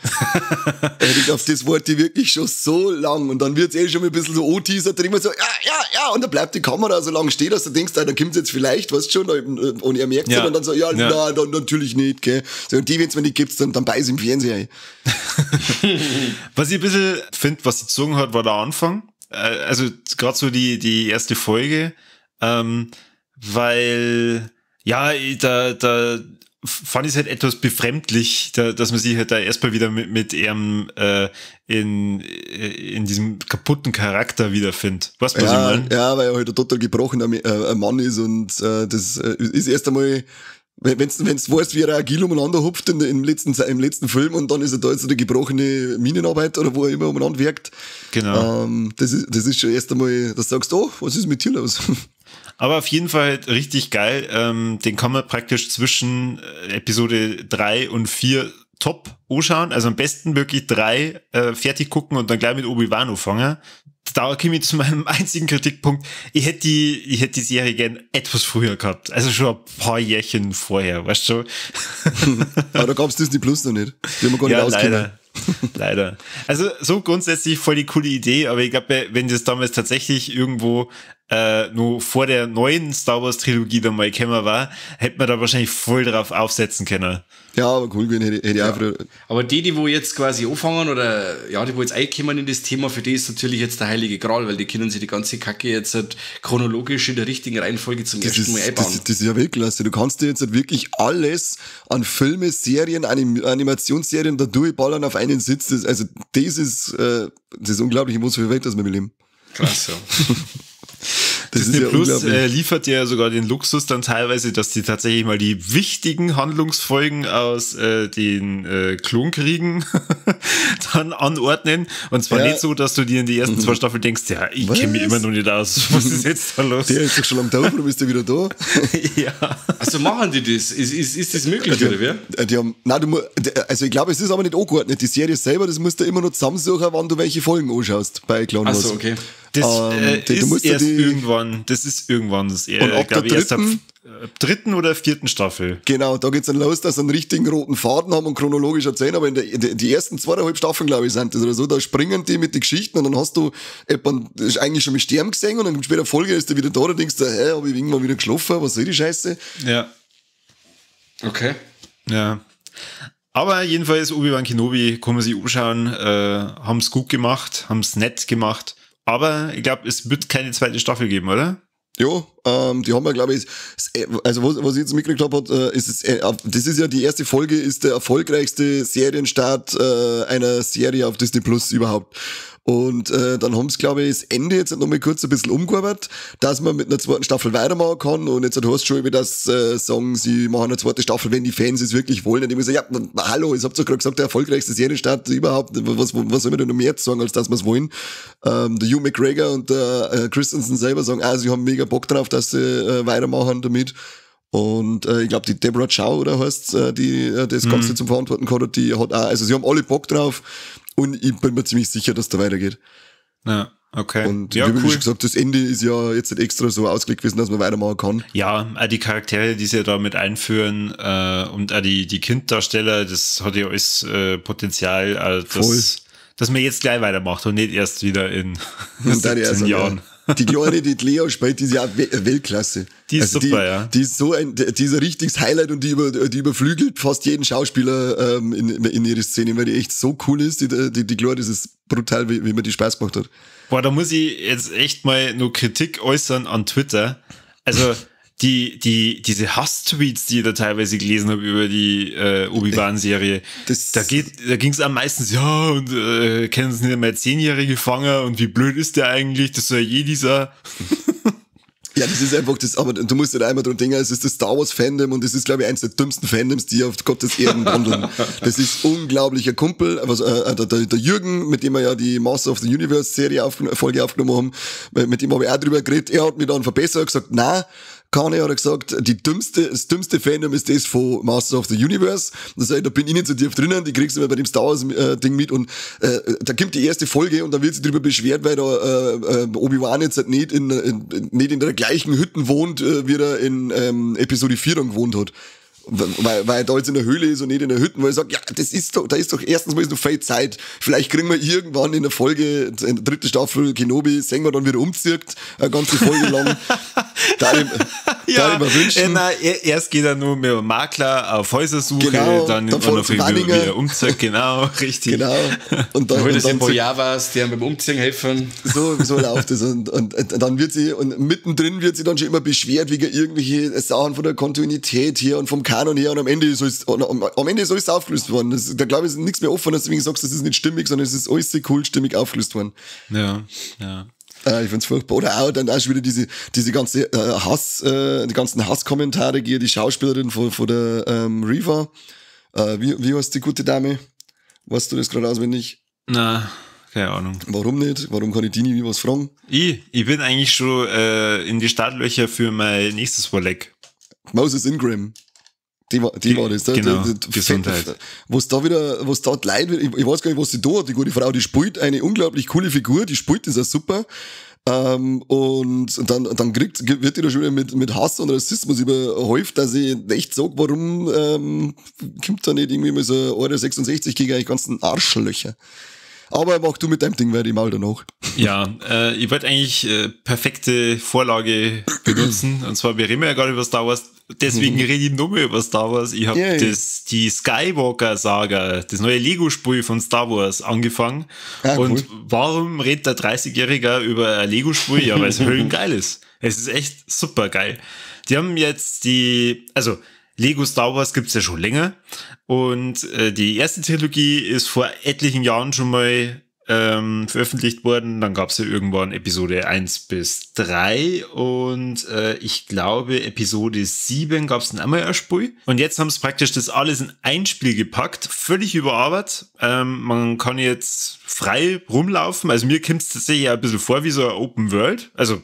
Auf das warte ich wirklich schon so lang, und dann wird's schon mal ein bisschen so anteasert, immer so, ja, und dann bleibt die Kamera so lang stehen, dass du denkst, da kommt's jetzt vielleicht, weißt du schon, und er merkt es und dann so, nein, dann natürlich nicht, gell. So, und die, wenn's mir nicht gibt's, dann beiß im Fernseher. Was ich ein bisschen finde, was sie gezogen hat, war der Anfang. Also, gerade so die erste Folge, weil, ja, da fand ich es halt etwas befremdlich, dass man sich halt da erstmal wieder mit ihm in diesem kaputten Charakter wiederfindet. Weißt du, was ich meine? Ja, weil er halt ein total gebrochener Mann ist, und das ist erst einmal, wenn's weißt, wie er agil umeinander hupft im letzten Film, und dann ist er da jetzt so der gebrochene Minenarbeiter oder wo er immer umeinander wirkt. Genau. Das ist schon erst einmal, dass du sagst, was ist mit dir los? Aber auf jeden Fall richtig geil. Den kann man praktisch zwischen Episode 3 und 4 top anschauen. Also am besten wirklich 3 fertig gucken und dann gleich mit Obi-Wan anfangen. Da komme ich zu meinem einzigen Kritikpunkt. Ich hätte die Serie gern etwas früher gehabt. Also schon ein paar Jährchen vorher, weißt du? Aber da gab's Disney Plus noch nicht. Die haben wir gar nicht auskennen. Leider. Also so grundsätzlich voll die coole Idee, aber ich glaube, wenn das damals tatsächlich irgendwo nur vor der neuen Star Wars Trilogie dann mal gekommen war, hätte man da wahrscheinlich voll drauf aufsetzen können. Ja, aber cool gewesen, hätte ich auch früher. Aber die wo jetzt quasi anfangen, oder ja, die wo jetzt einkommen in das Thema, für die ist natürlich jetzt der heilige Gral, weil die können sich die ganze Kacke jetzt halt chronologisch in der richtigen Reihenfolge zum ersten Mal einbauen. Das ist ja Weltklasse. Du kannst dir jetzt halt wirklich alles an Filme, Serien, Animationsserien da durchballern auf einen Sitz. Das ist unglaublich, in was für Welt das wir leben. Krass, ja. Disney Plus liefert ja sogar den Luxus dann teilweise, dass die tatsächlich mal die wichtigen Handlungsfolgen aus den Klonkriegen dann anordnen. Und zwar nicht so, dass du dir in die ersten 2 Staffeln denkst, ja, ich kenne mich immer noch nicht aus. Was ist jetzt da los? Der ist doch schon am Tag, oder bist du wieder da? Ja. Also machen die das? Ist das möglich, oder wie? Die haben, also ich glaube, es ist aber nicht angeordnet. Die Serie selber, das musst du immer noch zusammensuchen, wann du welche Folgen anschaust bei Clown Wars. Achso, okay. Das ist irgendwann das erst ab 3. oder 4. Staffel. Genau, da geht's dann los, dass sie einen richtigen roten Faden haben und chronologisch erzählen, aber die ersten 2,5 Staffeln, glaube ich, sind das oder so, da springen die mit den Geschichten, und dann hast du das ist eigentlich schon mit Sterben gesehen, und dann später Folge ist der wieder da, denkst du, hab ich irgendwann wieder geschlafen, was soll die Scheiße? Ja. Okay. Ja. Aber jedenfalls Obi-Wan Kenobi, kann man sich anschauen, haben's gut gemacht, haben's nett gemacht. Aber ich glaube, es wird keine 2. Staffel geben, oder? Ja, die haben ja, glaube ich, also was ich jetzt mitgekriegt habe, das ist ja die erste Folge, ist der erfolgreichste Serienstart einer Serie auf Disney Plus überhaupt. Und dann haben sie, glaube ich, das Ende jetzt noch mal kurz ein bisschen umgearbeitet, dass man mit einer 2. Staffel weitermachen kann. Und jetzt hast du schon wieder das sagen, sie machen eine 2. Staffel, wenn die Fans es wirklich wollen. Und ich muss sagen, ja, hallo, ich habt doch gerade gesagt, der erfolgreichste Serienstart überhaupt. Was soll man denn noch mehr sagen, als dass wir es wollen? Der Hugh McGregor und der Christensen selber sagen, sie haben mega Bock drauf, dass sie weitermachen damit. Und ich glaube, die Deborah Chow, oder heißt die das Ganze zum Verantworten hat, die hat auch, also sie haben alle Bock drauf, und ich bin mir ziemlich sicher, dass da weitergeht. Ja. Okay. Und ja, wie cool. schon gesagt, das Ende ist ja jetzt nicht extra so ausgelegt gewesen, dass man weitermachen kann. Ja, auch die Charaktere, die sie da mit einführen und auch die Kinddarsteller, das hat ja alles Potenzial, dass man jetzt gleich weitermacht und nicht erst wieder in 17 Jahren. Die Kleine, die Lea spielt, die ist ja auch Weltklasse. Die ist super, ja. Die ist so die ist ein richtiges Highlight und die überflügelt fast jeden Schauspieler in ihre Szene, weil die echt so cool ist. Die Kleine, das ist brutal, wie man die Spaß gemacht hat. Boah, da muss ich jetzt echt mal nur Kritik äußern an Twitter. Also diese Hass-Tweets, die ich da teilweise gelesen habe über die Obi-Wan-Serie, da ging es am meisten, ja, und kennen Sie nicht mehr 10-Jährige Fanger und wie blöd ist der eigentlich? Das soll ja dieser. Ja, das ist einfach das, aber du musst ja einmal dran denken, es ist das Star Wars Fandom und das ist, glaube ich, eins der dümmsten Fandoms, die auf Gottes Erden wandeln. Das ist unglaublicher Kumpel, der Jürgen, mit dem wir ja die Master of the Universe Folge aufgenommen haben, mit dem habe ich auch drüber geredet, er hat mich dann verbessert, gesagt, nein, Kanye hat gesagt, das dümmste Fandom ist das von Masters of the Universe. Das heißt, da bin ich nicht so tief drinnen, die kriegst du immer bei dem Star Wars Ding mit und da kommt die erste Folge und dann wird sie drüber beschwert, weil da Obi-Wan jetzt halt nicht in der gleichen Hütte wohnt, wie er in Episode 4 dann gewohnt hat. Weil er da jetzt in der Höhle ist und nicht in der Hütte, weil er sagt, ja, da ist doch erstens mal noch viel Zeit. Vielleicht kriegen wir irgendwann in der Folge, in der 3. Staffel Kenobi, sehen wir dann wieder umzirkt, eine ganze Folge lang. Erst geht er nur mit einem Makler auf Häusersuche, genau, dann wieder umzirkt, genau, richtig. Genau. Und dann holt es ein paar Javas, die einem beim Umziehen helfen. So läuft es. Und dann wird sie, und mittendrin wird sie dann schon immer beschwert wegen irgendwelche Sachen von der Kontinuität hier und vom Kanon her und am Ende ist alles aufgelöst worden. Da glaube ich, ist nichts mehr offen, deswegen sagst du, das ist nicht stimmig, sondern es ist alles sehr cool stimmig aufgelöst worden. Ja. Ich find's furchtbar. Oder auch dann auch schon wieder diese ganze die ganzen Hasskommentare gegen die Schauspielerin von der Reva. Wie heißt die gute Dame? Weißt du das gerade auswendig? Na, keine Ahnung. Warum nicht? Warum kann ich die nie was fragen? Ich bin eigentlich schon in die Startlöcher für mein nächstes Vorleck. Moses Ingram. Die war das. Genau, Gesundheit. Was da leid wird, ich weiß gar nicht, was sie da hat, die gute Frau, die spielt eine unglaublich coole Figur, die spielt das auch super. Und dann wird die da schon wieder mit Hass und Rassismus überhäuft, dass ich echt sage, warum kommt da nicht irgendwie mal so Euro 66 gegen die ganzen Arschlöcher. Aber mach du mit deinem Ding, werde ich mal danach. Ja, ich wollte eigentlich perfekte Vorlage benutzen. Und zwar, wir reden ja gerade über Star Wars. Deswegen rede ich nur mehr über Star Wars. Ich habe die Skywalker-Saga, das neue Lego-Spiel von Star Wars angefangen. Und cool. Warum redet der 30-Jährige über ein Lego-Spiel? Ja, weil es höllengeil ist. Es ist echt super geil. Die haben jetzt Lego Star Wars gibt's ja schon länger und die erste Trilogie ist vor etlichen Jahren schon mal veröffentlicht worden. Dann gab's ja irgendwann Episode 1 bis 3 und ich glaube Episode 7 gab's dann einmal ein Spiel. Und jetzt haben sie praktisch das alles in ein Spiel gepackt, völlig überarbeitet. Man kann jetzt frei rumlaufen. Also mir kommt's tatsächlich ein bisschen vor wie so ein Open World. Also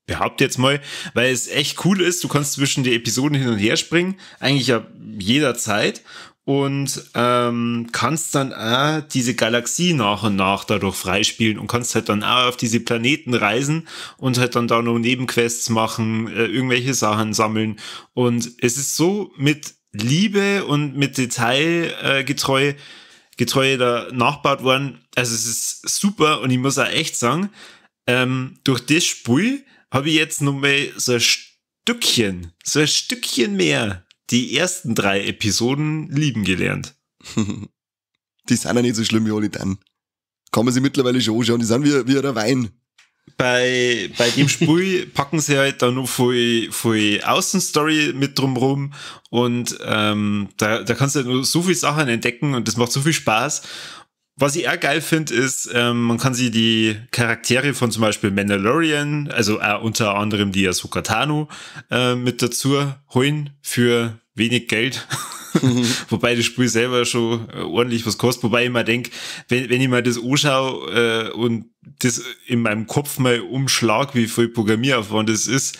behaupte jetzt mal, weil es echt cool ist, du kannst zwischen die Episoden hin und her springen, eigentlich ja jederzeit und kannst dann auch diese Galaxie nach und nach dadurch freispielen und kannst halt dann auch auf diese Planeten reisen und halt dann da noch Nebenquests machen, irgendwelche Sachen sammeln und es ist so mit Liebe und mit Detail getreu da nachgebaut worden, also es ist super und ich muss auch echt sagen, durch das Spiel habe ich jetzt noch mal so ein Stückchen mehr die ersten 3 Episoden lieben gelernt. Die sind ja nicht so schlimm wie alle dann. Kann man sie mittlerweile schon anschauen, die sind wie ein Wein. Bei dem Spiel packen sie halt da noch viel Außenstory mit drumrum und da kannst du halt nur so viele Sachen entdecken und das macht so viel Spaß. Was ich auch geil finde, ist, man kann sich die Charaktere von zum Beispiel Mandalorian, also unter anderem die Ahsoka Tano, mit dazu holen für wenig Geld. Wobei das Spiel selber schon ordentlich was kostet. Wobei ich mir denke, wenn ich mal das anschaue und das in meinem Kopf mal umschlag, wie viel Programmieraufwand das ist,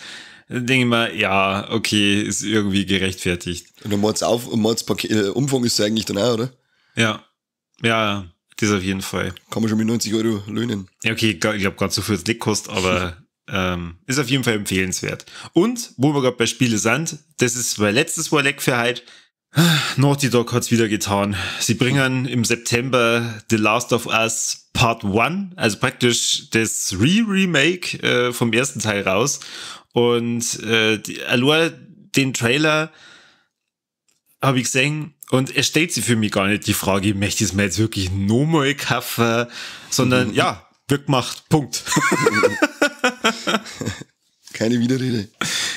dann denke ich mir, ja, okay, ist irgendwie gerechtfertigt. Und der Umfang ist ja eigentlich dann auch, oder? Ja. Das auf jeden Fall. Kann man schon mit 90 Euro löhnen. Ja, okay, ich glaube gerade so viel das nicht kostet, aber ist auf jeden Fall empfehlenswert. Und, wo wir gerade bei Spiele sind, das ist mein letztes Warleck für heute. Naughty Dog hat's wieder getan. Sie bringen im September The Last of Us Part 1, also praktisch das Remake vom ersten Teil raus. Und allein den Trailer habe ich gesehen und es stellt sich für mich gar nicht die Frage, möchte ich es mir jetzt wirklich nochmal kaufen, sondern ja, wird gemacht, Punkt. Keine Widerrede.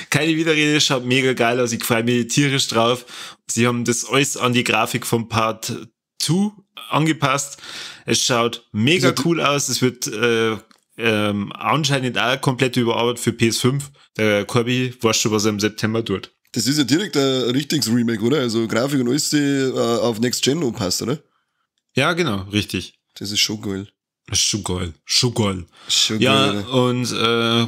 Keine Widerrede, schaut mega geil aus, ich freue mich tierisch drauf. Sie haben das alles an die Grafik vom Part 2 angepasst. Es schaut mega cool aus, es wird anscheinend auch komplett überarbeitet für PS5. Der Corby weiß schon, was er im September tut. Das ist ja direkt ein richtiges Remake, oder? Also Grafik und alles auf Next Gen passt, oder? Ja, genau, richtig. Das ist schon geil. Schon geil. Schon geil. Schon Ja, geil, und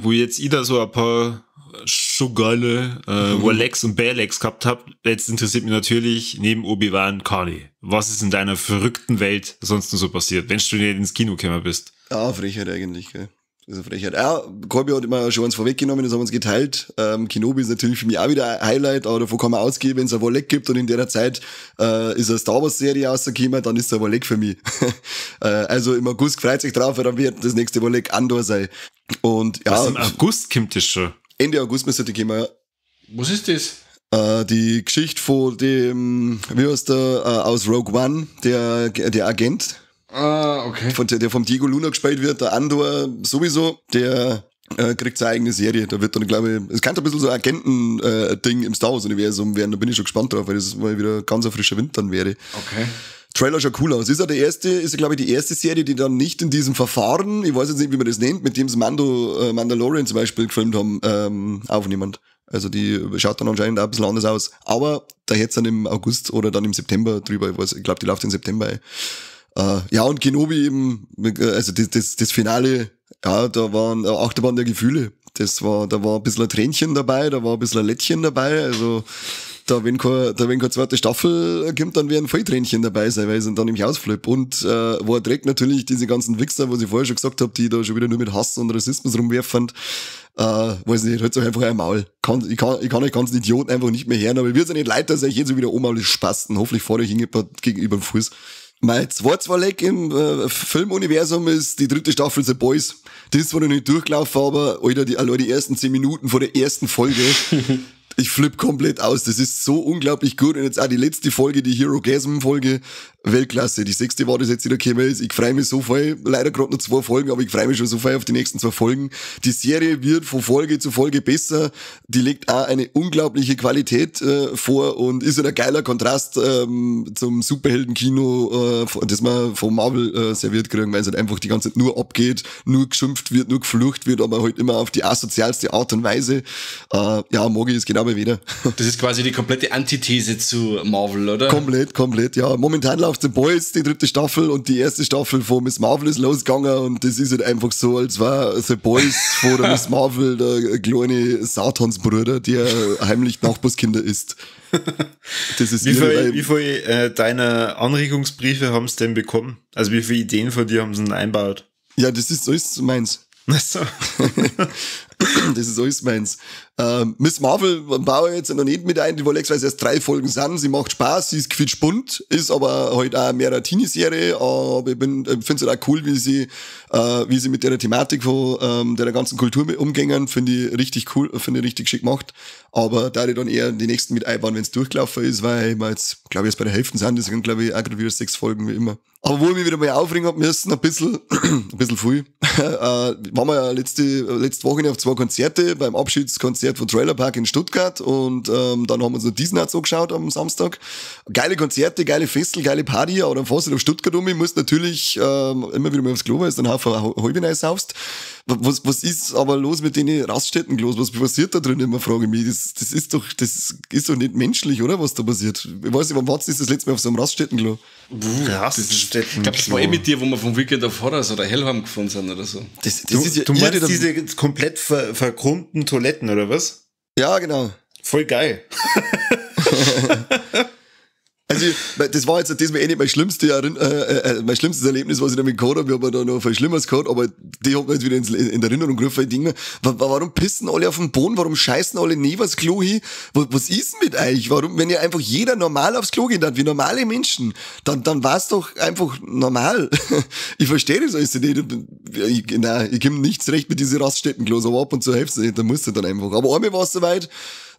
wo jetzt ich da so ein paar schon geile Warlecks und Bearlecks gehabt habe, jetzt interessiert mich natürlich neben Obi-Wan Kani. Was ist in deiner verrückten Welt sonst noch so passiert, wenn du nicht ins Kino gekommen bist? Ja, Frechheit eigentlich, gell. Das ist eine Frechheit. Ja, Corby hat immer schon eins vorweggenommen, das haben wir uns geteilt. Kenobi ist natürlich für mich auch wieder ein Highlight, aber davon kann man ausgehen, wenn es ein Warleck gibt und in der Zeit ist eine Star Wars Serie rausgekommen, dann ist es ein Warleck für mich. Also im August freut sich drauf, weil dann wird das nächste Warleck Andor sein. Und ja. Was, im August kommt das schon? Ende August müsste die kommen, ja. Was ist das? Die Geschichte von dem, wie heißt der, aus Rogue One, der Agent. Ah, okay. Der vom Diego Luna gespielt wird, der Andor sowieso, der kriegt seine eigene Serie. Da wird dann, glaube ich, es könnte ein bisschen so ein Agenten-Ding im Star Wars-Universum werden, da bin ich schon gespannt drauf, weil das mal wieder ganz ein frischer Wind dann wäre. Okay. Trailer schaut cool aus. Ist ja glaube ich, die erste Serie, die dann nicht in diesem Verfahren, ich weiß jetzt nicht, wie man das nennt, mit dem sie Mandalorian zum Beispiel gefilmt haben, aufnehmend. Also die schaut dann anscheinend auch ein bisschen anders aus. Aber da hätte es dann im August oder dann im September drüber, ich glaube, die läuft im September. Ja, und Kenobi eben, also das Finale, ja, da waren Achterbahn der Gefühle. Da war ein bisschen ein Tränchen dabei, da war ein bisschen ein Lättchen dabei, also wenn keine zweite Staffel kommt, dann werden voll Tränchen dabei sein, weil sie dann nämlich ausflippen. Und wo er direkt natürlich diese ganzen Wichser, was ich vorher schon gesagt habe, die da schon wieder nur mit Hass und Rassismus rumwerfen, weiß nicht, hört euch einfach ein Maul. Ich kann euch ganzen Idioten einfach nicht mehr hören, aber ich würde es nicht leid, dass euch jetzt so wieder Omaul spasten. Hoffentlich fahre ich gegenüber dem Fuß. Mein Zweitleck im Filmuniversum ist die 3. Staffel The Boys. Das ist zwar noch nicht durchgelaufen, aber Alter, die ersten 10 Minuten vor der ersten Folge, ich flipp komplett aus. Das ist so unglaublich gut. Und jetzt auch die letzte Folge, die Hero-Gasm-Folge, Weltklasse. Die 6. war das jetzt wieder gekommen. Ich freue mich so viel. Leider gerade noch 2 Folgen, aber ich freue mich schon so viel auf die nächsten 2 Folgen. Die Serie wird von Folge zu Folge besser. Die legt auch eine unglaubliche Qualität vor und ist ein geiler Kontrast zum Superheldenkino, das man von Marvel serviert kriegen, weil es halt einfach die ganze Zeit nur abgeht, nur geschimpft wird, nur geflucht wird, aber halt immer auf die asozialste Art und Weise. Ja, Mogi ist genau bei wieder. Das ist quasi die komplette Antithese zu Marvel, oder? Komplett, ja. Momentan läuft The Boys, die 3. Staffel, und die erste Staffel von Miss Marvel ist losgegangen, und das ist halt einfach so, als war The Boys von der Miss Marvel der kleine Satansbruder, der heimlich Nachbarskinder isst. Das ist wie viele deiner Anregungsbriefe haben sie denn bekommen? Also wie viele Ideen von dir haben sie denn einbaut? Ja, das ist alles meins. Ach so. Das ist alles meins. Miss Marvel baue ich jetzt noch nicht mit ein, die Warlecks, weil es erst 3 Folgen sind. Sie macht Spaß, sie ist quietschbunt, ist aber halt auch mehr eine Teenie-Serie, aber ich finde es halt auch cool, wie sie mit der Thematik von der ganzen Kultur umgehen, finde ich richtig cool, finde ich richtig schick gemacht. Aber da ich dann eher die nächsten mit einbauen, wenn es durchgelaufen ist, weil wir jetzt, glaube ich, jetzt bei der Hälfte sind, das sind, glaube ich, auch gerade wieder 6 Folgen wie immer. Aber wo ich mich wieder mal aufregen hab müssen, ein bisschen viel, waren wir ja letzte Woche auf 2 Konzerte, beim Abschiedskonzert von Trailer Park in Stuttgart, und dann haben wir uns noch diesen auch so geschaut am Samstag. Geile Konzerte, geile Festel, geile Party, aber dann fährst du auf Stuttgart um, ich muss natürlich immer wieder mal aufs Klo, weil es dann Haufen Halbe saufst. Was ist aber los mit den Raststätten los? Was passiert da drin? Immer frage ich mich. Das ist doch nicht menschlich, oder? Was da passiert? Ich weiß nicht, wann warst du das letzte Mal auf so einem Raststätten-Klo? Raststätten. Ich glaube, das war mit dir, wo wir vom Weekend auf Horrors oder Hellheim gefahren sind oder so. Du meinst diese komplett verkrummten Toiletten, oder was? Ja, genau. Voll geil. Also, das war jetzt diesmal eh nicht mein schlimmstes Erlebnis, was ich damit gehabt habe. Ich habe da noch viel Schlimmeres gehabt, aber die hat mir jetzt wieder in Erinnerung gerufen. Ich denke mir, warum pissen alle auf den Boden? Warum scheißen alle neben das Klo hin? Was ist denn mit euch? Warum, wenn ja einfach jeder normal aufs Klo geht, wie normale Menschen, dann war's doch einfach normal. Ich verstehe das alles nicht. Ich komme nicht zurecht mit diesen Raststättenklos, aber ab und zu hilft's nicht, da musst du dann einfach. Aber einmal war es soweit,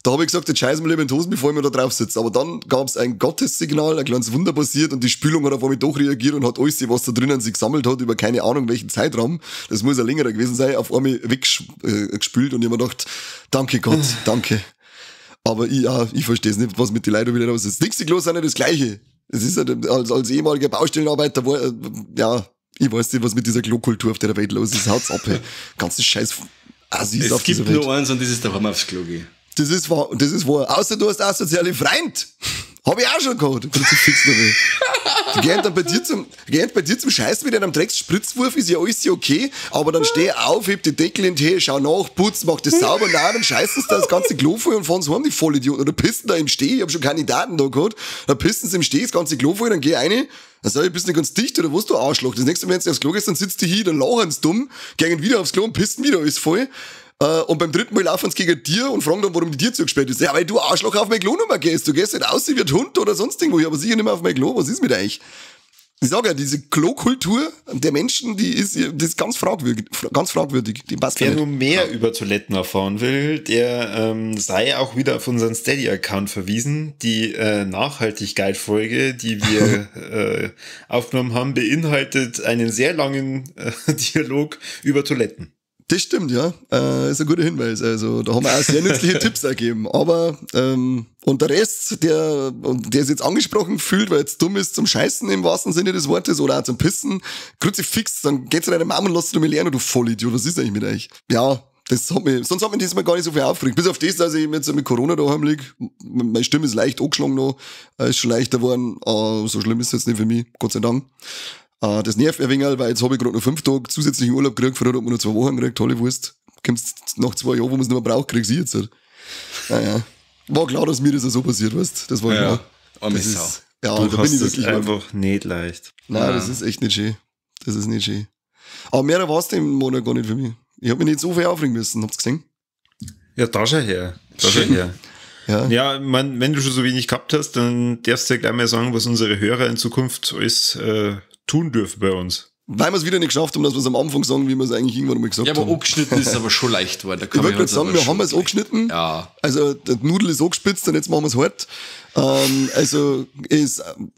da habe ich gesagt, jetzt scheißen wir lieber in die Hosen, bevor ich mir da drauf sitze. Aber dann gab es ein Gottessignal, ein kleines Wunder passiert und die Spülung hat auf einmal doch reagiert und hat alles, was da drinnen sich gesammelt hat, über keine Ahnung welchen Zeitraum, das muss ein längerer gewesen sein, auf einmal weggespült und ich habe mir gedacht, danke Gott, danke. Aber ich verstehe es nicht, was mit den Leuten wieder raus ist. Nichts, die Klos sind nicht das Gleiche. Es ist halt, als ehemaliger Baustellenarbeiter, ich weiß nicht, was mit dieser Klokultur auf der Welt los ist. Haut's ab, hey. Ganzen Scheiß Assis es auf dieser gibt Welt. nur eins und das ist daheim aufs Klo gehen. Das ist wahr. Außer du hast asoziale Freund. Hab ich auch schon gehabt. Kruzifix dabei. Die gehen dann bei dir zum Scheißen mit einem Drecksspritzwurf, ist ja alles okay, aber dann steh auf, heb die Deckel in die Höhe, schau nach, putz, mach das sauber, nein, dann scheißen sie da das ganze Klo voll und fahren sie heim, die Vollidioten. Oder pissen da im Steh, ich hab schon Kandidaten da gehabt, dann pissen sie im Steh das ganze Klo voll, dann geh rein, dann sag ich, bist nicht ganz dicht oder was, du Arschloch. Das nächste Mal, wenn du aufs Klo gehst, dann sitzt die hier, dann lachen sie dumm, gehen wieder aufs Klo und pissen wieder alles voll. Und beim dritten Mal laufen sie gegen dir und fragen dann, warum die Tür zugesperrt ist. Ja, weil du Arschloch auf mein Klo nochmal gehst. Du gehst nicht aus wie ein Hund oder sonst irgendwo, aber sicher nicht mehr auf mein Klo. Was ist mit euch? Ich sage ja, diese Klokultur der Menschen, das ist ganz fragwürdig. Die passt Wer nicht. nur mehr über Toiletten erfahren will, der sei auch wieder auf unseren Steady-Account verwiesen. Die Nachhaltigkeit-Folge, die wir aufgenommen haben, beinhaltet einen sehr langen Dialog über Toiletten. Das stimmt, ja. Ist ein guter Hinweis. Also, da haben wir auch sehr nützliche Tipps ergeben. Aber, und der Rest, der es jetzt angesprochen fühlt, weil es dumm ist zum Scheißen im wahrsten Sinne des Wortes oder auch zum Pissen, Kruzifix, dann geht's in deine Mama und lass du mich lernen, du Vollidiot. Was ist eigentlich mit euch? Ja, sonst hat mich diesmal gar nicht so viel aufgeregt. Bis auf das, dass ich jetzt mit Corona daheim liege. Meine Stimme ist leicht angeschlagen noch. Ist schon leichter geworden. So schlimm ist es jetzt nicht für mich. Gott sei Dank. Das nervt ein wenig, weil jetzt habe ich gerade noch 5 Tage zusätzlichen Urlaub gekriegt, vorher hat man nur 2 Wochen gekriegt, tolle Wurst. Kommst nach 2 Jahren, wo man es nicht mehr braucht, kriegst du jetzt halt. Naja. War klar, dass mir das auch so passiert, weißt. Das war klar. Das ist, ja, Du da bin hast ich es wirklich einfach nicht leicht. Nein, das ist echt nicht schön. Das ist nicht schön. Aber mehr war es dem Monat gar nicht für mich. Ich habe mich nicht so viel aufregen müssen, habt ihr gesehen? Ja, da schau her. Ja, wenn du schon so wenig gehabt hast, dann darfst du ja gleich mal sagen, was unsere Hörer in Zukunft alles tun dürfen bei uns. Weil wir es wieder nicht geschafft haben, dass wir es am Anfang sagen, wie wir es eigentlich irgendwann mal gesagt haben. Ja, aber angeschnitten ist aber schon leicht geworden. Ich wollte gerade sagen, wir haben es angeschnitten. Ja. Also, der Nudel ist angespitzt und jetzt machen wir es hart.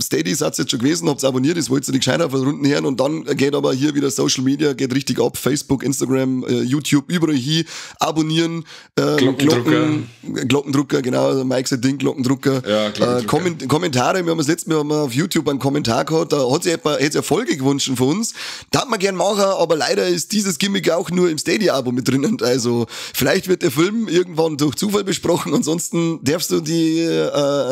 Steady seid jetzt schon gewesen, habt's abonniert, das wollt ihr nicht gescheit auf den Runden hören und dann geht aber hier wieder Social Media, geht richtig ab, Facebook, Instagram, YouTube, überall hier, abonnieren, Glockendrucker, genau, Mike sein Ding, Glockendrucker, Ja, Kommentare, wir haben das letzte Mal auf YouTube einen Kommentar gehabt, da hat sich jetzt eine Folge gewünscht von uns, da hat man gern machen, aber leider ist dieses Gimmick auch nur im Steady-Abo mit drin, also vielleicht wird der Film irgendwann durch Zufall besprochen, ansonsten darfst du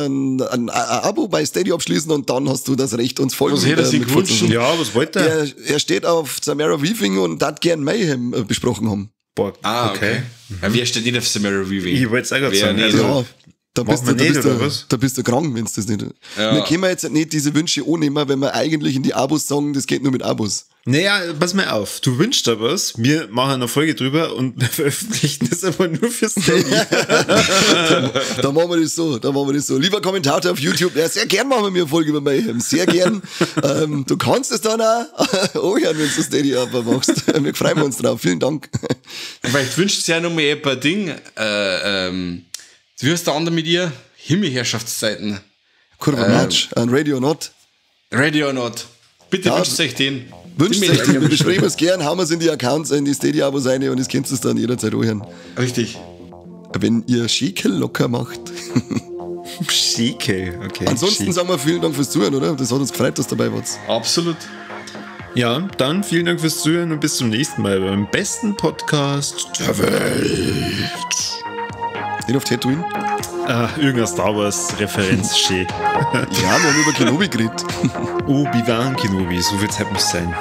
ein Abo bei Steady abschließen und dann hast du das Recht, uns folgen. Was hätte sie gewünscht? Ja, was wollte er? Er steht auf Samara Weaving und dat gern Mayhem besprochen haben. Boah, okay. Ja, wer steht nicht auf Samara Weaving? Ich wollte es auch gerade sagen. nicht? Also, Ja, da Machen bist du krank, wenn du das nicht. Ja. Wir können jetzt nicht diese Wünsche annehmen, wenn wir eigentlich in die Abos sagen, das geht nur mit Abos. naja, pass mal auf. Du wünschst da was, wir machen eine Folge drüber und wir veröffentlichen das aber nur für Steady. Da machen wir das so. Lieber Kommentator auf YouTube, ja, sehr gern machen wir mir eine Folge über Mayhem. Sehr gern. Du kannst es dann auch anhören, wenn du Steady Abo machst. Wir freuen uns drauf. Vielen Dank. Vielleicht wünscht sich ja noch mal ein Ding. Wie heißt der andere mit ihr? Himmelherrschaftszeiten. Kurva Match, ein Radio Not. Radio or Not. Bitte Ja, wünscht euch den. Wünscht euch, wir besprechen es gern, hauen wir es in die Accounts, in die Steady-Abos rein und das könnt ihr es dann jederzeit anhören. Richtig. Wenn ihr Schäkel locker macht. Schäkel, okay. Ansonsten sagen wir vielen Dank fürs Zuhören, oder? Das hat uns gefreut, dass ihr dabei wart. Absolut. Ja, dann vielen Dank fürs Zuhören und bis zum nächsten Mal beim besten Podcast der Welt. Nicht auf Tatooine? Irgendeine Star Wars-Referenz, schön. Ja, wir haben über Kenobi geredet. Obi-Wan Kenobi, so viel Zeit muss sein.